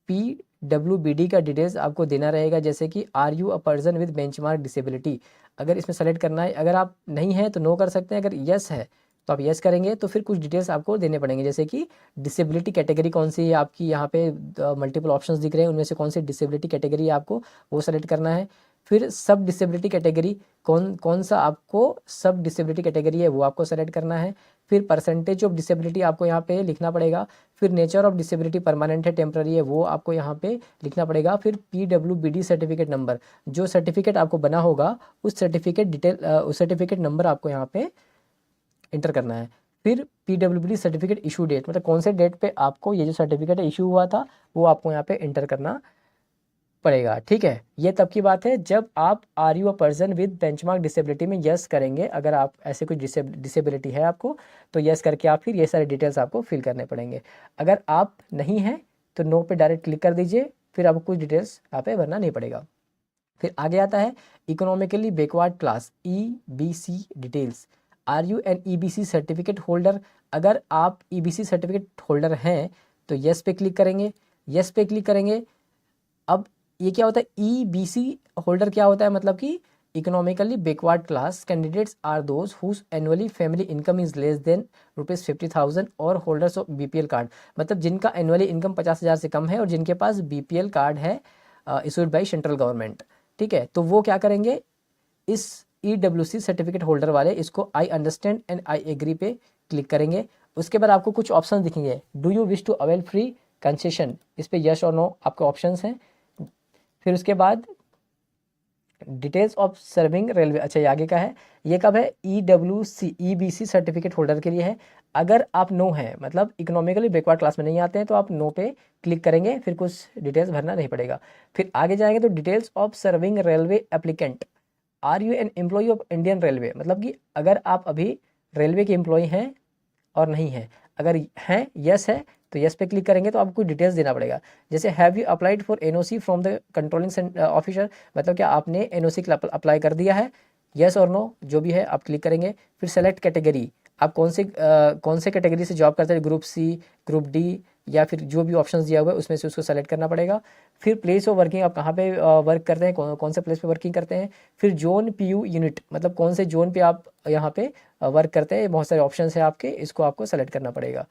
PWBD का डिटेल्स आपको देना रहेगा, जैसे कि are you a person with benchmark disability, अगर इसमें सेलेक्ट करना है। अगर आप नहीं है तो नो कर सकते हैं, अगर यस है तो आप यस करेंगे तो फिर कुछ डिटेल्स आपको देने पड़ेंगे, जैसे कि डिसेबिलिटी कैटेगरी कौन सी है आपकी, यहाँ पे मल्टीपल ऑप्शंस दिख रहे हैं, उनमें से कौन सी डिसेबिलिटी कैटेगरी है आपको वो सेलेक्ट करना है। फिर सब डिसेबिलिटी कैटेगरी, कौन सा आपको सब डिसेबिलिटी कैटेगरी है वो आपको सेलेक्ट करना है। फिर परसेंटेज ऑफ डिसेबिलिटी आपको यहाँ पे लिखना पड़ेगा। फिर नेचर ऑफ डिसेबिलिटी परमानेंट है टेम्प्ररी है वो आपको यहाँ पे लिखना पड़ेगा। फिर PWBD सर्टिफिकेट नंबर, जो सर्टिफिकेट आपको बना होगा उस सर्टिफिकेट डिटेल उस सर्टिफिकेट नंबर आपको यहाँ पे इंटर करना है। फिर PWBD सर्टिफिकेट इशू डेट, मतलब कौन से डेट पे आपको ये जो सर्टिफिकेट इशू हुआ था वो आपको यहाँ पे इंटर करना पड़ेगा, ठीक है। ये तब की बात है जब आप are you a person with benchmark disability में यस करेंगे, अगर आप ऐसे कुछ डिसेबिलिटी है आपको तो यस करके आप फिर ये सारे डिटेल्स आपको फिल करने पड़ेंगे। अगर आप नहीं हैं तो नो पे डायरेक्ट क्लिक कर दीजिए, फिर आपको कुछ डिटेल्स यहाँ पे भरना नहीं पड़ेगा। फिर आगे आता है economically backward class, EBC details, are you an EBC certificate holder, अगर आप EBC सर्टिफिकेट होल्डर हैं तो यस पे क्लिक करेंगे। यस पे क्लिक करेंगे, अब ये क्या होता है, EBC होल्डर क्या होता है, मतलब कि economically backward class candidates are those whose annually family income is less than ₹50,000 और होल्डर्स ऑफ BPL कार्ड, मतलब जिनका एनुअली इनकम 50,000 से कम है और जिनके पास BPL कार्ड है इशूड बाई सेंट्रल गवर्नमेंट। ठीक है, तो वो क्या करेंगे, इस EWC सर्टिफिकेट होल्डर वाले इसको I understand and I agree पे क्लिक करेंगे। उसके बाद आपको कुछ ऑप्शन दिखेंगे, do you wish to avail free concession, इस पे यस और नो आपके ऑप्शंस हैं। फिर उसके बाद डिटेल्स ऑफ सर्विंग रेलवे, अच्छा ये आगे का है, ये कब है, EWC सर्टिफिकेट होल्डर के लिए है। अगर आप नो हैं, मतलब इकोनॉमिकली बैकवर्ड क्लास में नहीं आते हैं, तो आप नो पे क्लिक करेंगे, फिर कुछ डिटेल्स भरना नहीं पड़ेगा। फिर आगे जाएंगे तो details of serving railway applicant, are you an employee of Indian railway, मतलब कि अगर आप अभी रेलवे के एम्प्लॉय हैं और नहीं है, अगर हैं यस है तो यस पे क्लिक करेंगे, तो आपको डिटेल्स देना पड़ेगा। जैसे have you applied for NOC from the controlling officer, मतलब क्या आपने NOC के लिए अप्लाई कर दिया है, यस और नो जो भी है आप क्लिक करेंगे। फिर सेलेक्ट कैटेगरी, आप कौन से कैटेगरी से जॉब करते हैं, ग्रुप C, ग्रुप D, या फिर जो भी ऑप्शंस दिया हुआ है उसमें से उसको सेलेक्ट करना पड़ेगा। फिर प्लेस ऑफ वर्किंग, आप कहाँ पे वर्क करते हैं, कौन से प्लेस पे वर्किंग करते हैं। फिर जोन PU यूनिट, मतलब कौन से जोन पे आप यहाँ पे वर्क करते हैं, बहुत सारे ऑप्शंस हैं आपके, इसको आपको सेलेक्ट करना पड़ेगा,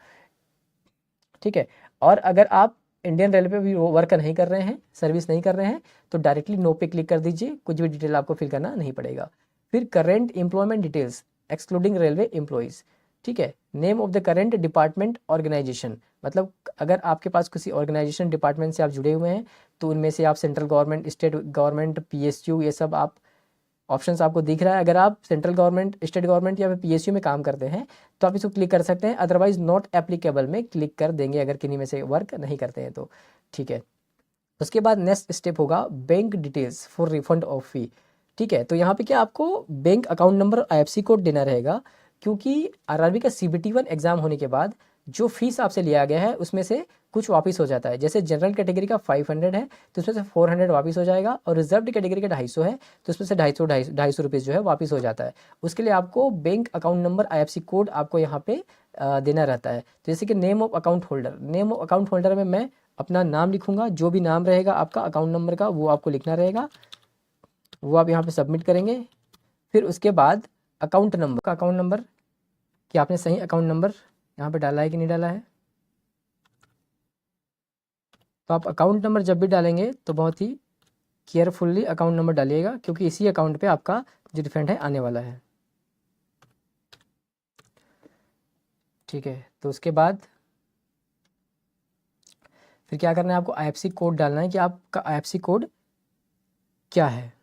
ठीक है। और अगर आप इंडियन रेलवे पे भी वर्क नहीं कर रहे हैं, सर्विस नहीं कर रहे हैं, तो डायरेक्टली नो पे क्लिक कर दीजिए, कुछ भी डिटेल आपको फिल करना नहीं पड़ेगा। फिर current employment details excluding railway employees, ठीक है। Name of the current department organisation, मतलब अगर आपके पास किसी ऑर्गेनाइजेशन डिपार्टमेंट से आप जुड़े हुए हैं, तो उनमें से आप central government, state government, PSU, ये सब आप ऑप्शंस आपको दिख रहा है। अगर आप सेंट्रल गवर्नमेंट, स्टेट गवर्नमेंट या फिर PSU में काम करते हैं तो आप इसको क्लिक कर सकते हैं, अदरवाइज नॉट एप्लीकेबल में क्लिक कर देंगे अगर किन्हीं में से वर्क नहीं करते हैं तो, ठीक है। उसके बाद नेक्स्ट स्टेप होगा bank details for refund of fee, ठीक है। तो यहाँ पे क्या आपको bank account number, IFSC code देना रहेगा, क्योंकि RRB का CBT1 एग्जाम होने के बाद जो फीस आपसे लिया गया है उसमें से कुछ वापस हो जाता है। जैसे जनरल कैटेगरी का 500 है तो उसमें से 400 वापस हो जाएगा, और रिजर्व्ड कैटेगरी का 250 है तो उसमें से 250 रुपीज़ जो है वापस हो जाता है। उसके लिए आपको bank account number, IFSC code आपको यहाँ पे देना रहता है। तो जैसे कि name of account holder, name of account holder में मैं अपना नाम लिखूंगा, जो भी नाम रहेगा आपका अकाउंट नंबर का वो आपको लिखना रहेगा, वो आप यहाँ पे सबमिट करेंगे। फिर उसके बाद अकाउंट नंबर का, अकाउंट नंबर कि आपने सही अकाउंट नंबर यहाँ पे डाला है कि नहीं डाला है। तो आप अकाउंट नंबर जब भी डालेंगे तो बहुत ही केयरफुल्ली अकाउंट नंबर डालिएगा, क्योंकि इसी अकाउंट पे आपका जो रिफंड है आने वाला है, ठीक है। तो उसके बाद फिर क्या करना है, आपको IFSC कोड डालना है कि आपका IFSC कोड क्या है।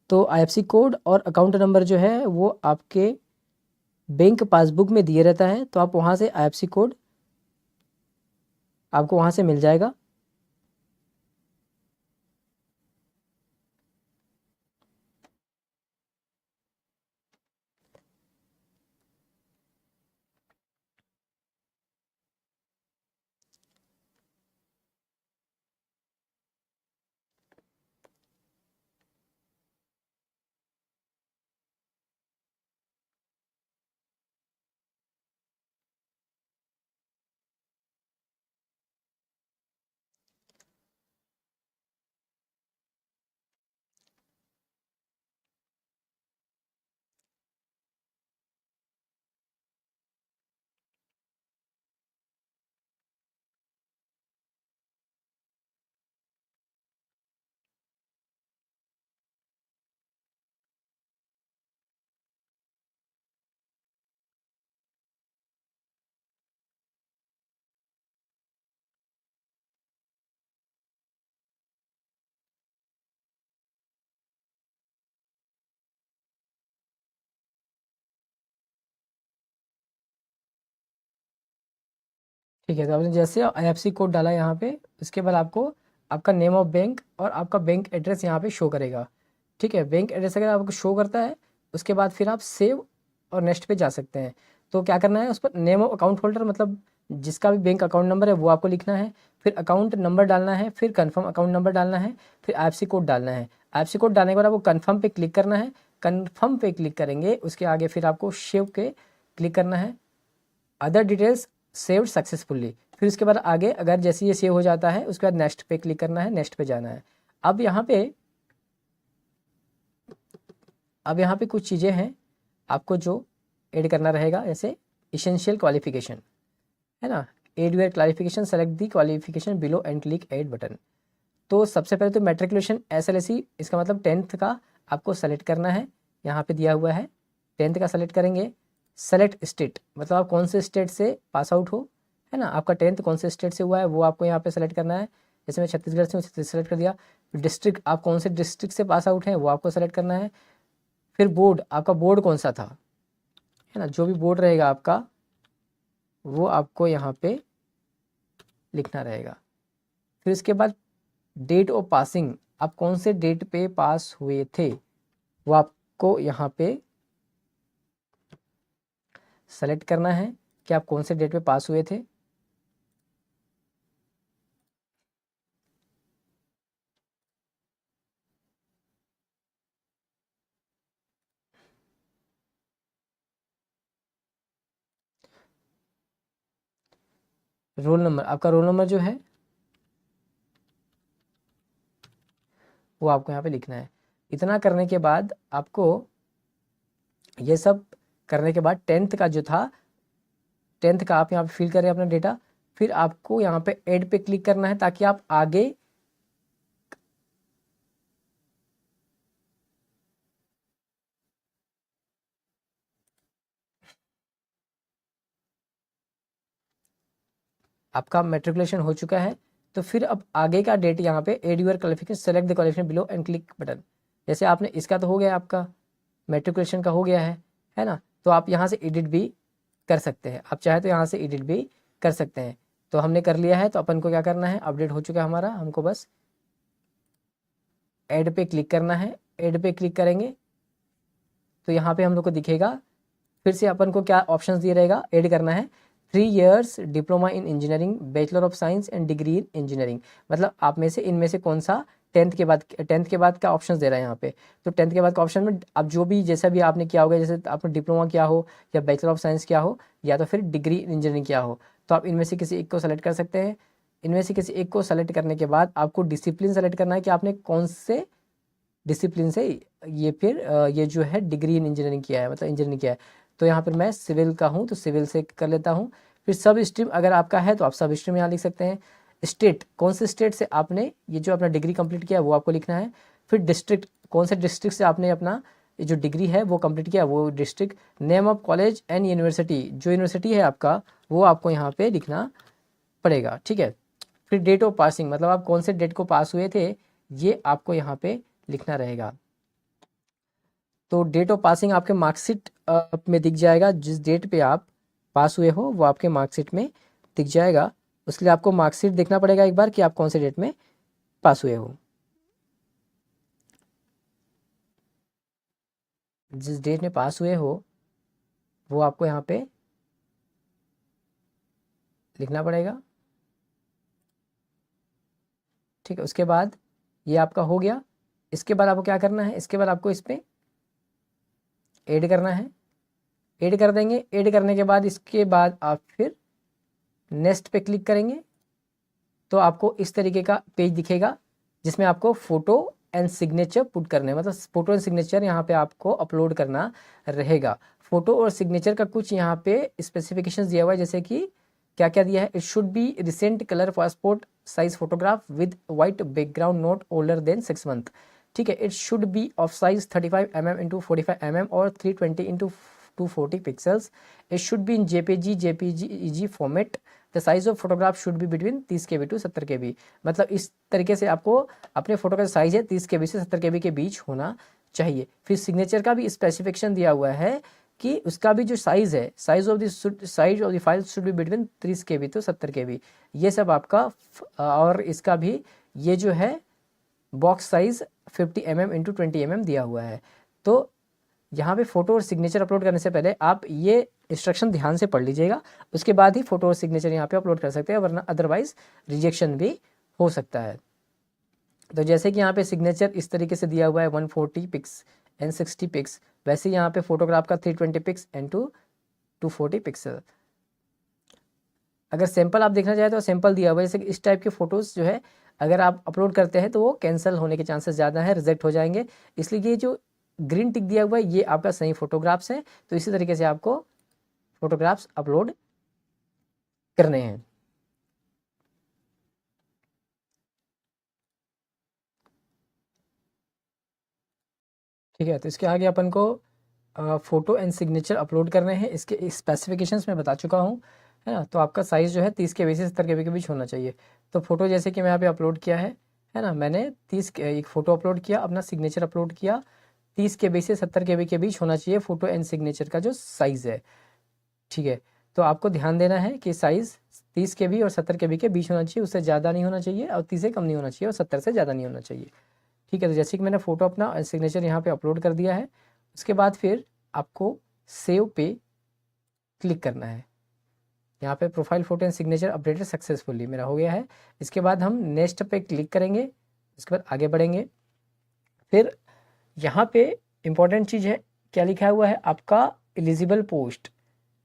तो IFSC कोड और अकाउंट नंबर जो है वो आपके बैंक पासबुक में दिए रहता है, तो आप वहाँ से IFSC कोड आपको वहाँ से मिल जाएगा। ठीक है, तो आपने जैसे IFSC कोड डाला यहाँ पे, उसके बाद आपको आपका नेम ऑफ बैंक और आपका बैंक एड्रेस यहाँ पे शो करेगा, ठीक है। बैंक एड्रेस अगर आपको शो करता है, उसके बाद फिर आप सेव और नेक्स्ट पे जा सकते हैं। तो क्या करना है, उस पर नेम ऑफ अकाउंट होल्डर, मतलब जिसका भी बैंक अकाउंट नंबर है वो आपको लिखना है, फिर अकाउंट नंबर डालना है, फिर कन्फर्म अकाउंट नंबर डालना है, फिर IFSC कोड डालना है। IFSC कोड डालने के बाद आपको कन्फर्म पे क्लिक करना है। कन्फर्म पे क्लिक करेंगे, उसके आगे फिर आपको सेव के क्लिक करना है, अदर डिटेल्स सेव्ड सक्सेसफुल्ली। फिर उसके बाद आगे अगर जैसे ये सेव हो जाता है, उसके बाद नेक्स्ट पे क्लिक करना है, नेक्स्ट पे जाना है। अब यहाँ पे कुछ चीज़ें हैं आपको जो ऐड करना रहेगा, जैसे इसेंशियल क्वालिफिकेशन है ना, add your qualification, select the qualification below and click add button. तो सबसे पहले तो मैट्रिकुलेशन SLSE, इसका मतलब 10th का आपको सेलेक्ट करना है, यहाँ पे दिया हुआ है 10th का सेलेक्ट करेंगे। सेलेक्ट स्टेट, मतलब आप कौन से स्टेट से पास आउट हो, है ना, आपका 10th कौन से स्टेट से हुआ है वो आपको यहाँ पे सेलेक्ट करना है। जैसे मैं छत्तीसगढ़ से हूँ, छत्तीसगढ़ सेलेक्ट कर दिया। डिस्ट्रिक्ट, आप कौन से डिस्ट्रिक्ट से पास आउट हैं वो आपको सेलेक्ट करना है। फिर बोर्ड, आपका बोर्ड कौन सा था, है ना, जो भी बोर्ड रहेगा आपका वो आपको यहाँ पे लिखना रहेगा। फिर इसके बाद डेट ऑफ पासिंग, आप कौन से डेट पे पास हुए थे वो आपको यहाँ पे सेलेक्ट करना है कि आप कौन से डेट पे पास हुए थे। रोल नंबर, आपका रोल नंबर जो है वो आपको यहाँ पे लिखना है। इतना करने के बाद आपको, ये सब करने के बाद 10th का जो था, 10th का आप यहाँ पे फिल करें अपना डेटा। फिर आपको यहाँ पे ऐड पे क्लिक करना है ताकि आप आगे आपका मैट्रिकुलेशन हो चुका है। तो फिर अब आगे का डेट यहाँ पे add your qualification, select the qualification below and click button. जैसे आपने इसका तो हो गया, आपका मैट्रिकुलेशन का हो गया है ना, तो आप यहाँ से एडिट भी कर सकते हैं, आप चाहे तो यहाँ से एडिट भी कर सकते हैं। तो हमने कर लिया है, तो अपन को क्या करना है, अपडेट हो चुका है हमारा, हमको बस ऐड पे क्लिक करना है। ऐड पे क्लिक करेंगे तो यहाँ पे हम लोग को दिखेगा, फिर से अपन को क्या ऑप्शंस दिए रहेगा, ऐड करना है 3 years diploma in engineering, bachelor of science and degree in engineering. मतलब आप में से इनमें से कौन सा 10th के बाद का ऑप्शन दे रहा है यहाँ पे। तो 10th के बाद का ऑप्शन में आप जो भी, जैसा भी आपने किया होगा, जैसे आपने डिप्लोमा किया हो या बैचलर ऑफ साइंस किया हो या तो फिर डिग्री इन इंजीनियरिंग किया हो, तो आप इनमें से किसी एक को सेलेक्ट कर सकते हैं। इनमें से किसी एक को सेलेक्ट करने के बाद आपको डिसिप्लिन सेलेक्ट करना है कि आपने कौन से डिसिप्लिन से ये फिर ये जो है डिग्री इन इंजीनियरिंग किया है, मतलब इंजीनियरिंग किया है। तो यहाँ पर मैं सिविल का हूँ तो सिविल से कर लेता हूँ। फिर सब स्ट्रीम अगर आपका है तो आप सब स्ट्रीम यहाँ लिख सकते हैं। स्टेट, कौन से स्टेट से आपने ये जो अपना डिग्री कंप्लीट किया है वो आपको लिखना है। फिर डिस्ट्रिक्ट, कौन से डिस्ट्रिक्ट से आपने अपना ये जो डिग्री है वो कंप्लीट किया वो district. Name of college and university, जो यूनिवर्सिटी है आपका वो आपको यहाँ पे लिखना पड़ेगा, ठीक है। फिर डेट ऑफ पासिंग, मतलब आप कौन से डेट को पास हुए थे ये आपको यहाँ पे लिखना रहेगा। तो डेट ऑफ पासिंग आपके मार्कशीट में दिख जाएगा, जिस डेट पे आप पास हुए हो वो आपके मार्कशीट में दिख जाएगा। उसके लिए आपको मार्कशीट देखना पड़ेगा एक बार कि आप कौन से डेट में पास हुए हो। जिस डेट में पास हुए हो वो आपको यहाँ पे लिखना पड़ेगा, ठीक है। उसके बाद ये आपका हो गया। इसके बाद आपको क्या करना है, इसके बाद आपको इस पर ऐड करना है। ऐड कर देंगे, ऐड करने के बाद इसके बाद आप फिर नेक्स्ट पे क्लिक करेंगे तो आपको इस तरीके का पेज दिखेगा जिसमें आपको फ़ोटो एंड सिग्नेचर पुट करने हैं, मतलब फ़ोटो एंड सिग्नेचर यहाँ पे आपको अपलोड करना रहेगा। फ़ोटो और सिग्नेचर का कुछ यहाँ पे स्पेसिफिकेशंस दिया हुआ है, जैसे कि क्या क्या दिया है, it should be recent colour passport size photograph with white background not older than 6 month, ठीक है। It should be of size 35 mm into 45 mm और 320 इंटू 240 pixels. It should be in JPG format. The size of photograph should be between 30 KB to 70 KB। मतलब इस तरीके से आपको अपने फोटो का साइज है 30 KB से 70 KB के बीच होना चाहिए। फिर सिग्नेचर का भी स्पेसिफिकेशन दिया हुआ है कि उसका भी जो साइज है, size of the file should be between 30 KB तो 70 KB। ये सब आपका और इसका भी ये जो है box size 50 mm into 20 mm दिया हुआ है। तो यहाँ पे फ़ोटो और सिग्नेचर अपलोड करने से पहले आप ये इंस्ट्रक्शन ध्यान से पढ़ लीजिएगा, उसके बाद ही फ़ोटो और सिग्नेचर यहाँ पे अपलोड कर सकते हैं, वरना अदरवाइज़ रिजेक्शन भी हो सकता है। तो जैसे कि यहाँ पे सिग्नेचर इस तरीके से दिया हुआ है 140 पिक्स एंड 60 पिक्स, वैसे यहाँ पे फोटोग्राफ का 320 पिक्स एंड 240 पिक्सल। अगर सैंपल आप देखना चाहें तो सैंपल दिया हुआ है, जैसे इस टाइप के फ़ोटोज़ जो है अगर आप अपलोड करते हैं तो वो कैंसिल होने के चांसेस ज़्यादा है, रिजेक्ट हो जाएंगे। इसलिए ये जो ग्रीन टिक दिया हुआ है ये आपका सही फोटोग्राफ्स है। तो इसी तरीके से आपको फोटोग्राफ्स अपलोड करने हैं। ठीक है। तो इसके आगे अपन को फ़ोटो एंड सिग्नेचर अपलोड करने हैं। इसके स्पेसिफिकेशंस मैं बता चुका हूँ, है ना। तो आपका साइज़ जो है 30 KB से 70 KB के बीच होना चाहिए। तो फ़ोटो जैसे कि मैं यहाँ पे अपलोड किया है ना, मैंने 30 एक फ़ोटो अपलोड किया, अपना सिग्नेचर अपलोड किया। 30 KB से 70 KB के बीच होना चाहिए फ़ोटो एंड सिग्नेचर का जो साइज़ है, ठीक है। तो आपको ध्यान देना है कि साइज़ 30 KB और 70 KB के बीच होना चाहिए, उससे ज़्यादा नहीं होना चाहिए और 30 से कम नहीं होना चाहिए और 70 से ज़्यादा नहीं होना चाहिए, ठीक है। तो जैसे कि मैंने फ़ोटो अपना सिग्नेचर यहाँ पे अपलोड कर दिया है, उसके बाद फिर आपको सेव पे क्लिक करना है। यहाँ पे profile photo and signature updated successfully मेरा हो गया है। इसके बाद हम नेक्स्ट पे क्लिक करेंगे, इसके बाद आगे बढ़ेंगे। फिर यहाँ पे इम्पॉर्टेंट चीज़ है, क्या लिखा हुआ है आपका एलिजिबल पोस्ट।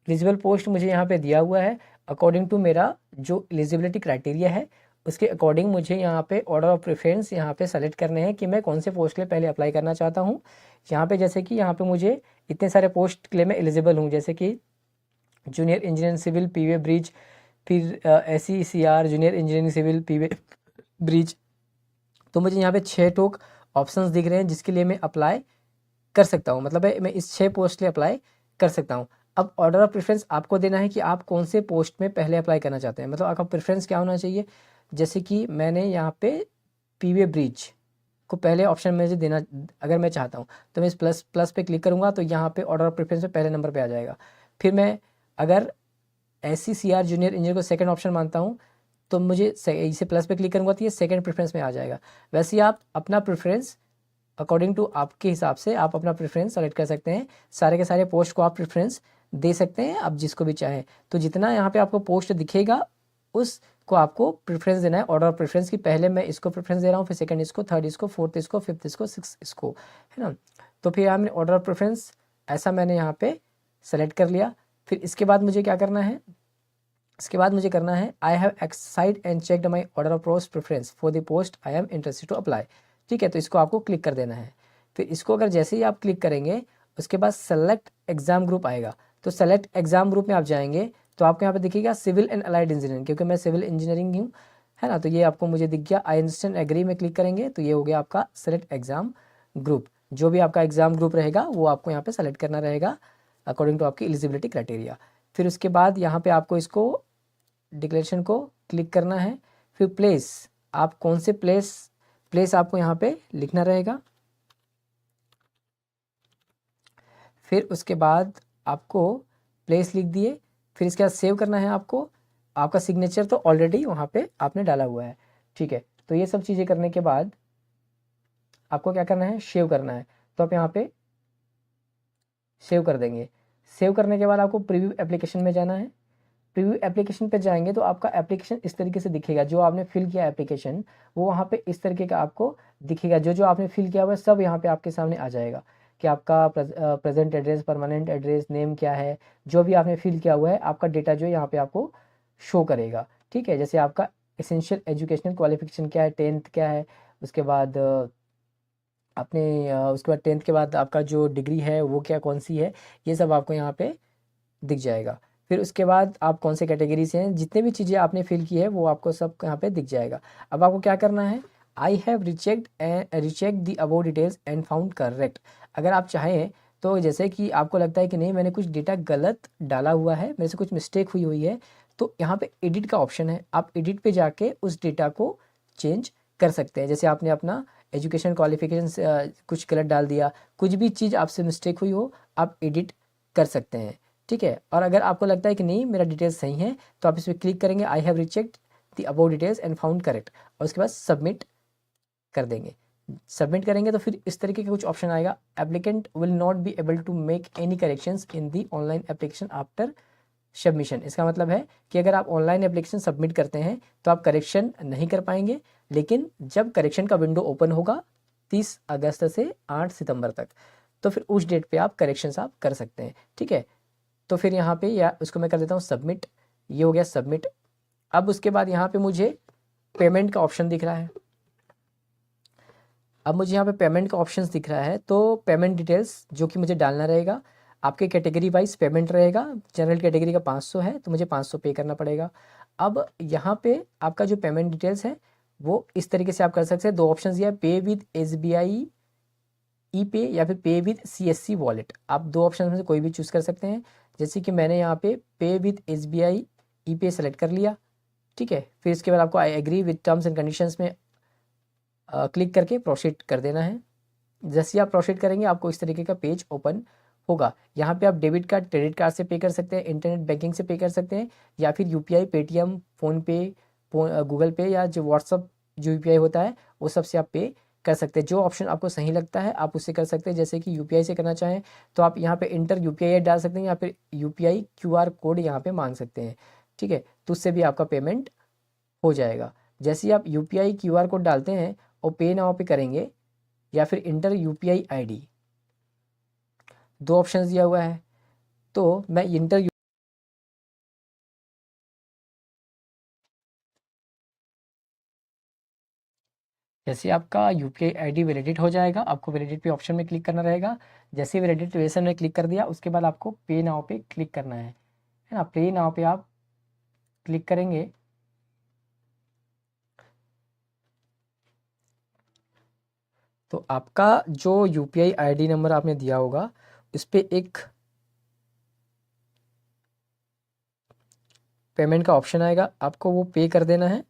एलिजिबल पोस्ट मुझे यहाँ पे दिया हुआ है अकॉर्डिंग टू मेरा जो एलिजिबिलिटी क्राइटेरिया है, उसके अकॉर्डिंग मुझे यहाँ पे ऑर्डर ऑफ प्रेफरेंस यहाँ पे सेलेक्ट करने हैं कि मैं कौन से पोस्ट के लिए पहले अप्लाई करना चाहता हूँ। यहाँ पे जैसे कि यहाँ पे मुझे इतने सारे पोस्ट के लिए मैं एलिजिबल हूँ, जैसे कि junior engineering civil P way bridge, फिर SECR junior engineering civil P way bridge. तो मुझे यहाँ पे 6 टोक ऑप्शंस दिख रहे हैं जिसके लिए मैं अप्लाई कर सकता हूँ, मतलब मैं इस 6 पोस्ट के लिए अप्लाई कर सकता हूँ। अब ऑर्डर ऑफ प्रेफरेंस आपको देना है कि आप कौन से पोस्ट में पहले अप्लाई करना चाहते हैं, मतलब आपका प्रेफरेंस क्या होना चाहिए। जैसे कि मैंने यहाँ पे पीवे ब्रिज को पहले ऑप्शन में मुझे देना, अगर मैं चाहता हूँ तो मैं इस प्लस पे क्लिक करूँगा तो यहाँ पे ऑर्डर ऑफ प्रेफरेंस में पहले नंबर पे आ जाएगा। फिर मैं अगर SECR जूनियर इंजीनियर को सेकंड ऑप्शन मानता हूँ तो मुझे इसे प्लस पे क्लिक करूँगा तो ये सेकंड प्रेफरेंस में आ जाएगा। वैसे ही आप अपना प्रेफरेंस अकॉर्डिंग टू आपके हिसाब से आप अपना प्रेफरेंस सेलेक्ट कर सकते हैं। सारे के सारे पोस्ट को आप प्रेफरेंस दे सकते हैं आप जिसको भी चाहें। तो जितना यहाँ पे आपको पोस्ट दिखेगा उसको आपको प्रेफरेंस देना है, ऑर्डर ऑफ प्रेफरेंस की पहले मैं इसको प्रेफरेंस दे रहा हूँ, फिर सेकंड इसको, थर्ड इसको, फोर्थ इसको, फिफ्थ इसको, सिक्स इसको, है ना। तो फिर हमने ऑर्डर ऑफ प्रेफरेंस ऐसा मैंने यहाँ पे सेलेक्ट कर लिया। फिर इसके बाद मुझे क्या करना है, इसके बाद मुझे करना है I have exercised and checked my order of post preference for the post I am interested to apply, ठीक है। तो इसको आपको क्लिक कर देना है। फिर इसको अगर जैसे ही आप क्लिक करेंगे उसके बाद सेलेक्ट एग्जाम ग्रुप आएगा। तो सेलेक्ट एग्जाम ग्रुप में आप जाएंगे तो आपको यहाँ पे दिखेगा सिविल एंड अलाइड इंजीनियरिंग, क्योंकि मैं सिविल इंजीनियरिंग हूँ, है ना। तो ये आपको मुझे दिख गया, आई अंडरस्टैंड एग्री में क्लिक करेंगे तो ये हो गया आपका सेलेक्ट एग्जाम ग्रुप। जो भी आपका एग्जाम ग्रुप रहेगा वो आपको यहाँ पे सेलेक्ट करना रहेगा अकॉर्डिंग टू आपकी एलिजिबिलिटी क्राइटेरिया। फिर उसके बाद यहाँ पे आपको इसको डिक्लेरेशन को क्लिक करना है। फिर प्लेस, आप कौन से प्लेस आपको यहाँ पे लिखना रहेगा। फिर उसके बाद आपको प्लेस लिख दिए, फिर इसके बाद सेव करना है आपको। आपका सिग्नेचर तो ऑलरेडी वहाँ पे आपने डाला हुआ है, ठीक है। तो ये सब चीज़ें करने के बाद आपको क्या करना है, सेव करना है। तो आप यहाँ पे सेव कर देंगे। सेव करने के बाद आपको प्रीव्यू एप्लीकेशन में जाना है। प्रीव्यू एप्लीकेशन पे जाएंगे तो आपका एप्लीकेशन इस तरीके से दिखेगा, जो आपने फिल किया एप्लीकेशन वो वहाँ पे इस तरीके का आपको दिखेगा। जो जो आपने फिल किया हुआ है सब यहाँ पे आपके सामने आ जाएगा कि आपका present address, permanent address, name क्या है, जो भी आपने फिल किया हुआ है आपका डेटा जो है यहाँ पे आपको शो करेगा, ठीक है। जैसे आपका एसेंशियल एजुकेशनल क्वालिफिकेशन क्या है, 10th क्या है, उसके बाद आपने उसके बाद 10th के बाद आपका जो डिग्री है वो क्या कौन सी है, ये सब आपको यहाँ पे दिख जाएगा। फिर उसके बाद आप कौन से कैटेगरी से हैं, जितने भी चीज़ें आपने फिल की है वो आपको सब यहाँ पे दिख जाएगा। अब आपको क्या करना है, I have recheck the above details and found correct. अगर आप चाहें तो जैसे कि आपको लगता है कि नहीं मैंने कुछ डेटा गलत डाला हुआ है, मेरे से कुछ मिस्टेक हुई है, तो यहाँ पे एडिट का ऑप्शन है, आप एडिट पे जाके उस डेटा को चेंज कर सकते हैं। जैसे आपने अपना एजुकेशन क्वालिफिकेशन कुछ गलत डाल दिया, कुछ भी चीज़ आपसे मिस्टेक हुई हो आप एडिट कर सकते हैं, ठीक है। और अगर आपको लगता है कि नहीं मेरा डिटेल्स सही है तो आप इस पर क्लिक करेंगे, I have rechecked the about details and found correct, और उसके बाद सबमिट कर देंगे। सबमिट करेंगे तो फिर इस तरीके का कुछ ऑप्शन आएगा, applicant will not be able to make any corrections in the online application after submission. इसका मतलब है कि अगर आप ऑनलाइन एप्लीकेशन सबमिट करते हैं तो आप करेक्शन नहीं कर पाएंगे, लेकिन जब करेक्शन का विंडो ओपन होगा 30 अगस्त से 8 सितंबर तक, तो फिर उस डेट पे आप करेक्शंस आप कर सकते हैं, ठीक है। तो फिर यहाँ पे या उसको मैं कर देता हूँ सबमिट, ये हो गया सबमिट। अब उसके बाद यहाँ पे मुझे पेमेंट का ऑप्शन दिख रहा है। अब मुझे यहाँ पे पेमेंट का ऑप्शन दिख रहा है, तो पेमेंट डिटेल्स जो कि मुझे डालना रहेगा, आपके कैटेगरी वाइज पेमेंट रहेगा। जनरल कैटेगरी का 500 है तो मुझे 500 पे करना पड़ेगा। अब यहाँ पे आपका जो पेमेंट डिटेल्स है वो इस तरीके से आप कर सकते हैं। 2 ऑप्शन दिया है, पे विद SBI ई पे या फिर पे विद CSC वॉलेट, आप दो ऑप्शन में से कोई भी चूज़ कर सकते हैं। जैसे कि मैंने यहाँ पे विद SBI ई पे सेलेक्ट कर लिया, ठीक है। फिर इसके बाद आपको I agree with terms and conditions में क्लिक करके प्रोसीड कर देना है। जैसे ही आप प्रोसीड करेंगे आपको इस तरीके का पेज ओपन होगा। यहाँ पे आप डेबिट कार्ड, क्रेडिट कार्ड से पे कर सकते हैं, इंटरनेट बैंकिंग से पे कर सकते हैं, या फिर UPI, पेटीएम, फ़ोनपे, गूगल पे या जो व्हाट्सअप जो UPI होता है वो सब से आप पे कर सकते हैं। जो ऑप्शन आपको सही लगता है आप उससे कर सकते हैं। जैसे कि UPI से करना चाहें तो आप यहाँ पे इंटर UPI डाल सकते हैं, या फिर UPI QR कोड यहाँ पे मांग सकते हैं, ठीक है। तो उससे भी आपका पेमेंट हो जाएगा। जैसे ही आप UPI QR कोड डालते हैं और पे नाउ पे करेंगे, या फिर इंटर UPI ID, दो ऑप्शन दिया हुआ है। तो मैं इंटर, जैसे आपका UPI ID वैलिडेट हो जाएगा, आपको वैलिडेट पे ऑप्शन में क्लिक करना रहेगा। जैसे वैलिडेशन में क्लिक कर दिया उसके बाद आपको पे नाउ पे क्लिक करना है ना। पे नाउ पे आप क्लिक करेंगे तो आपका जो UPI ID नंबर आपने दिया होगा उस पर एक पेमेंट का ऑप्शन आएगा, आपको वो पे कर देना है।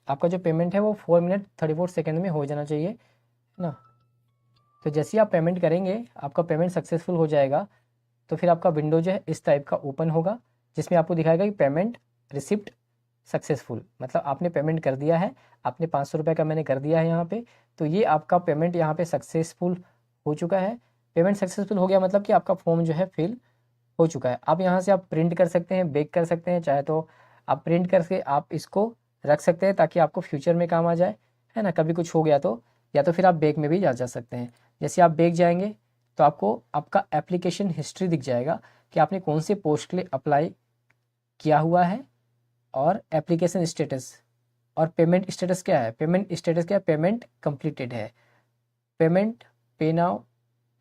आपका जो पेमेंट है वो 4 मिनट 34 सेकेंड में हो जाना चाहिए, है ना। तो जैसे ही आप पेमेंट करेंगे आपका पेमेंट सक्सेसफुल हो जाएगा। तो फिर आपका विंडो जो है इस टाइप का ओपन होगा, जिसमें आपको दिखाएगा कि पेमेंट रिसिप्ट सक्सेसफुल, मतलब आपने पेमेंट कर दिया है। आपने 500 रुपये का मैंने कर दिया है यहाँ पे। तो ये आपका पेमेंट यहाँ पे सक्सेसफुल हो चुका है। पेमेंट सक्सेसफुल हो गया मतलब कि आपका फॉर्म जो है फिल हो चुका है। अब यहाँ से आप प्रिंट कर सकते हैं, बेक कर सकते हैं, चाहे तो आप प्रिंट करके आप इसको रख सकते हैं ताकि आपको फ्यूचर में काम आ जाए, है ना। कभी कुछ हो गया तो, या तो फिर आप बेक में भी जा सकते हैं। जैसे आप बेक जाएंगे तो आपको आपका एप्लीकेशन हिस्ट्री दिख जाएगा कि आपने कौन से पोस्ट के लिए अप्लाई किया हुआ है, और एप्लीकेशन स्टेटस, और पेमेंट स्टेटस क्या है। पेमेंट स्टेटस क्या है, पेमेंट कंप्लीटेड है, पेमेंट, पे नाउ,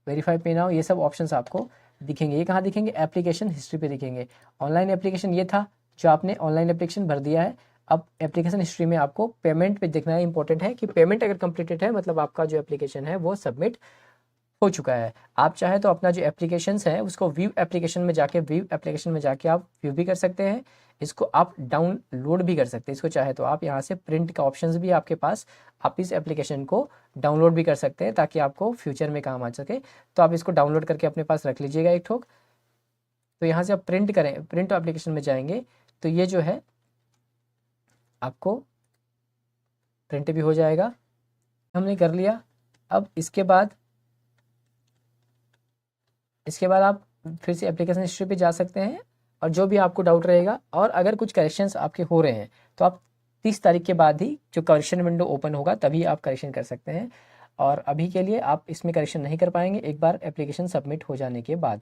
वेरीफाई पे नाउ, ये सब ऑप्शंस आपको दिखेंगे। ये कहाँ दिखेंगे, एप्लीकेशन हिस्ट्री पे दिखेंगे। ऑनलाइन एप्लीकेशन ये था जो आपने ऑनलाइन एप्लीकेशन भर दिया है। अब एप्लीकेशन हिस्ट्री में आपको पेमेंट पे देखना है। इंपॉर्टेंट है कि पेमेंट अगर कंप्लीटेड है मतलब आपका जो एप्लीकेशन है वो सबमिट हो चुका है। आप चाहे तो अपना जो एप्लीकेशंस है उसको व्यू एप्लीकेशन में जाके आप व्यू भी कर सकते हैं। इसको आप डाउनलोड भी कर सकते हैं। इसको चाहे तो आप यहाँ से प्रिंट का ऑप्शंस भी आपके पास, आप इस एप्लीकेशन को डाउनलोड भी कर सकते हैं ताकि आपको फ्यूचर में काम आ सके। तो आप इसको डाउनलोड करके अपने पास रख लीजिएगा एक ठोक। तो यहाँ से आप प्रिंट करें, प्रिंट एप्लीकेशन में जाएंगे तो ये जो है आपको प्रिंट भी हो जाएगा। हमने कर लिया। अब इसके बाद आप फिर से एप्लीकेशन हिस्ट्री पे जा सकते हैं, और जो भी आपको डाउट रहेगा, और अगर कुछ करेक्शंस आपके हो रहे हैं तो आप 30 तारीख के बाद ही जो करेक्शन विंडो ओपन होगा तभी आप करेक्शन कर सकते हैं। और अभी के लिए आप इसमें करेक्शन नहीं कर पाएंगे एक बार एप्लीकेशन सबमिट हो जाने के बाद।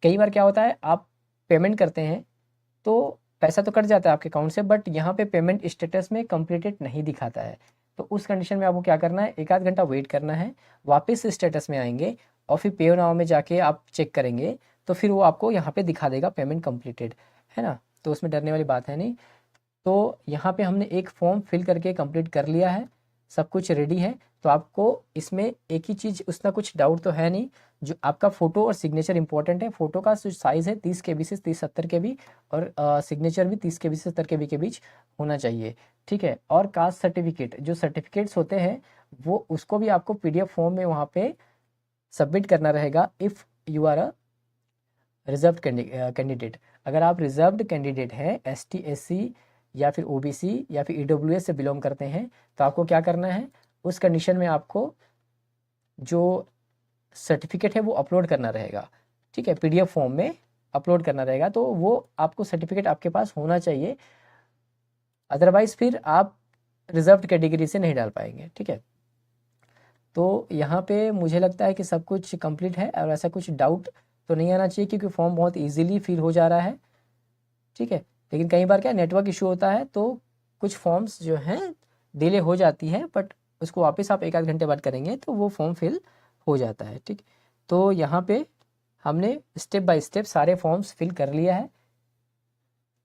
कई बार क्या होता है, आप पेमेंट करते हैं तो पैसा तो कट जाता है आपके अकाउंट से, बट यहाँ पे पेमेंट स्टेटस में कंप्लीटेड नहीं दिखाता है। तो उस कंडीशन में आपको क्या करना है, एक आध घंटा वेट करना है, वापस स्टेटस में आएंगे और फिर पे नाउ में जाके आप चेक करेंगे तो फिर वो आपको यहाँ पे दिखा देगा पेमेंट कंप्लीटेड, है ना। तो उसमें डरने वाली बात है नहीं। तो यहाँ पे हमने एक फॉर्म फिल करके कंप्लीट कर लिया है, सब कुछ रेडी है। तो आपको इसमें एक ही चीज़, उसका कुछ डाउट तो है नहीं, जो आपका फ़ोटो और सिग्नेचर इंपॉर्टेंट है। फ़ोटो का जो साइज़ है 30 KB से 30-70 KB, और सिग्नेचर भी 30 KB से 70 KB के बीच होना चाहिए, ठीक है। और कास्ट सर्टिफिकेट, जो सर्टिफिकेट्स होते हैं वो उसको भी आपको PDF फॉर्म में वहाँ पे सबमिट करना रहेगा। If you are a reserve candidate, अगर आप रिजर्व्ड कैंडिडेट हैं, ST SC या फिर OBC या फिर EWS से बिलोंग करते हैं, तो आपको क्या करना है, उस कंडीशन में आपको जो सर्टिफिकेट है वो अपलोड करना रहेगा, ठीक है। PDF फॉर्म में अपलोड करना रहेगा, तो वो आपको सर्टिफिकेट आपके पास होना चाहिए, अदरवाइज़ फिर आप रिजर्व्ड कैटेगरी से नहीं डाल पाएंगे, ठीक है। तो यहाँ पे मुझे लगता है कि सब कुछ कंप्लीट है, और ऐसा कुछ डाउट तो नहीं आना चाहिए क्योंकि फॉर्म बहुत इजीली फिल हो जा रहा है, ठीक है। लेकिन कई बार क्या नेटवर्क इशू होता है तो कुछ फॉर्म्स जो हैं डिले हो जाती है, बट उसको वापस आप एक आध घंटे बाद करेंगे तो वो फॉर्म फिल हो जाता है, ठीक। तो यहाँ पे हमने स्टेप बाय स्टेप सारे फॉर्म्स फिल कर लिया है।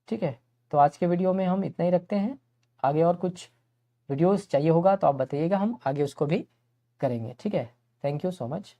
ठीक है, तो आज के वीडियो में हम इतना ही रखते हैं। आगे और कुछ वीडियोस चाहिए होगा तो आप बताइएगा, हम आगे उसको भी करेंगे। ठीक है, थैंक यू सो मच।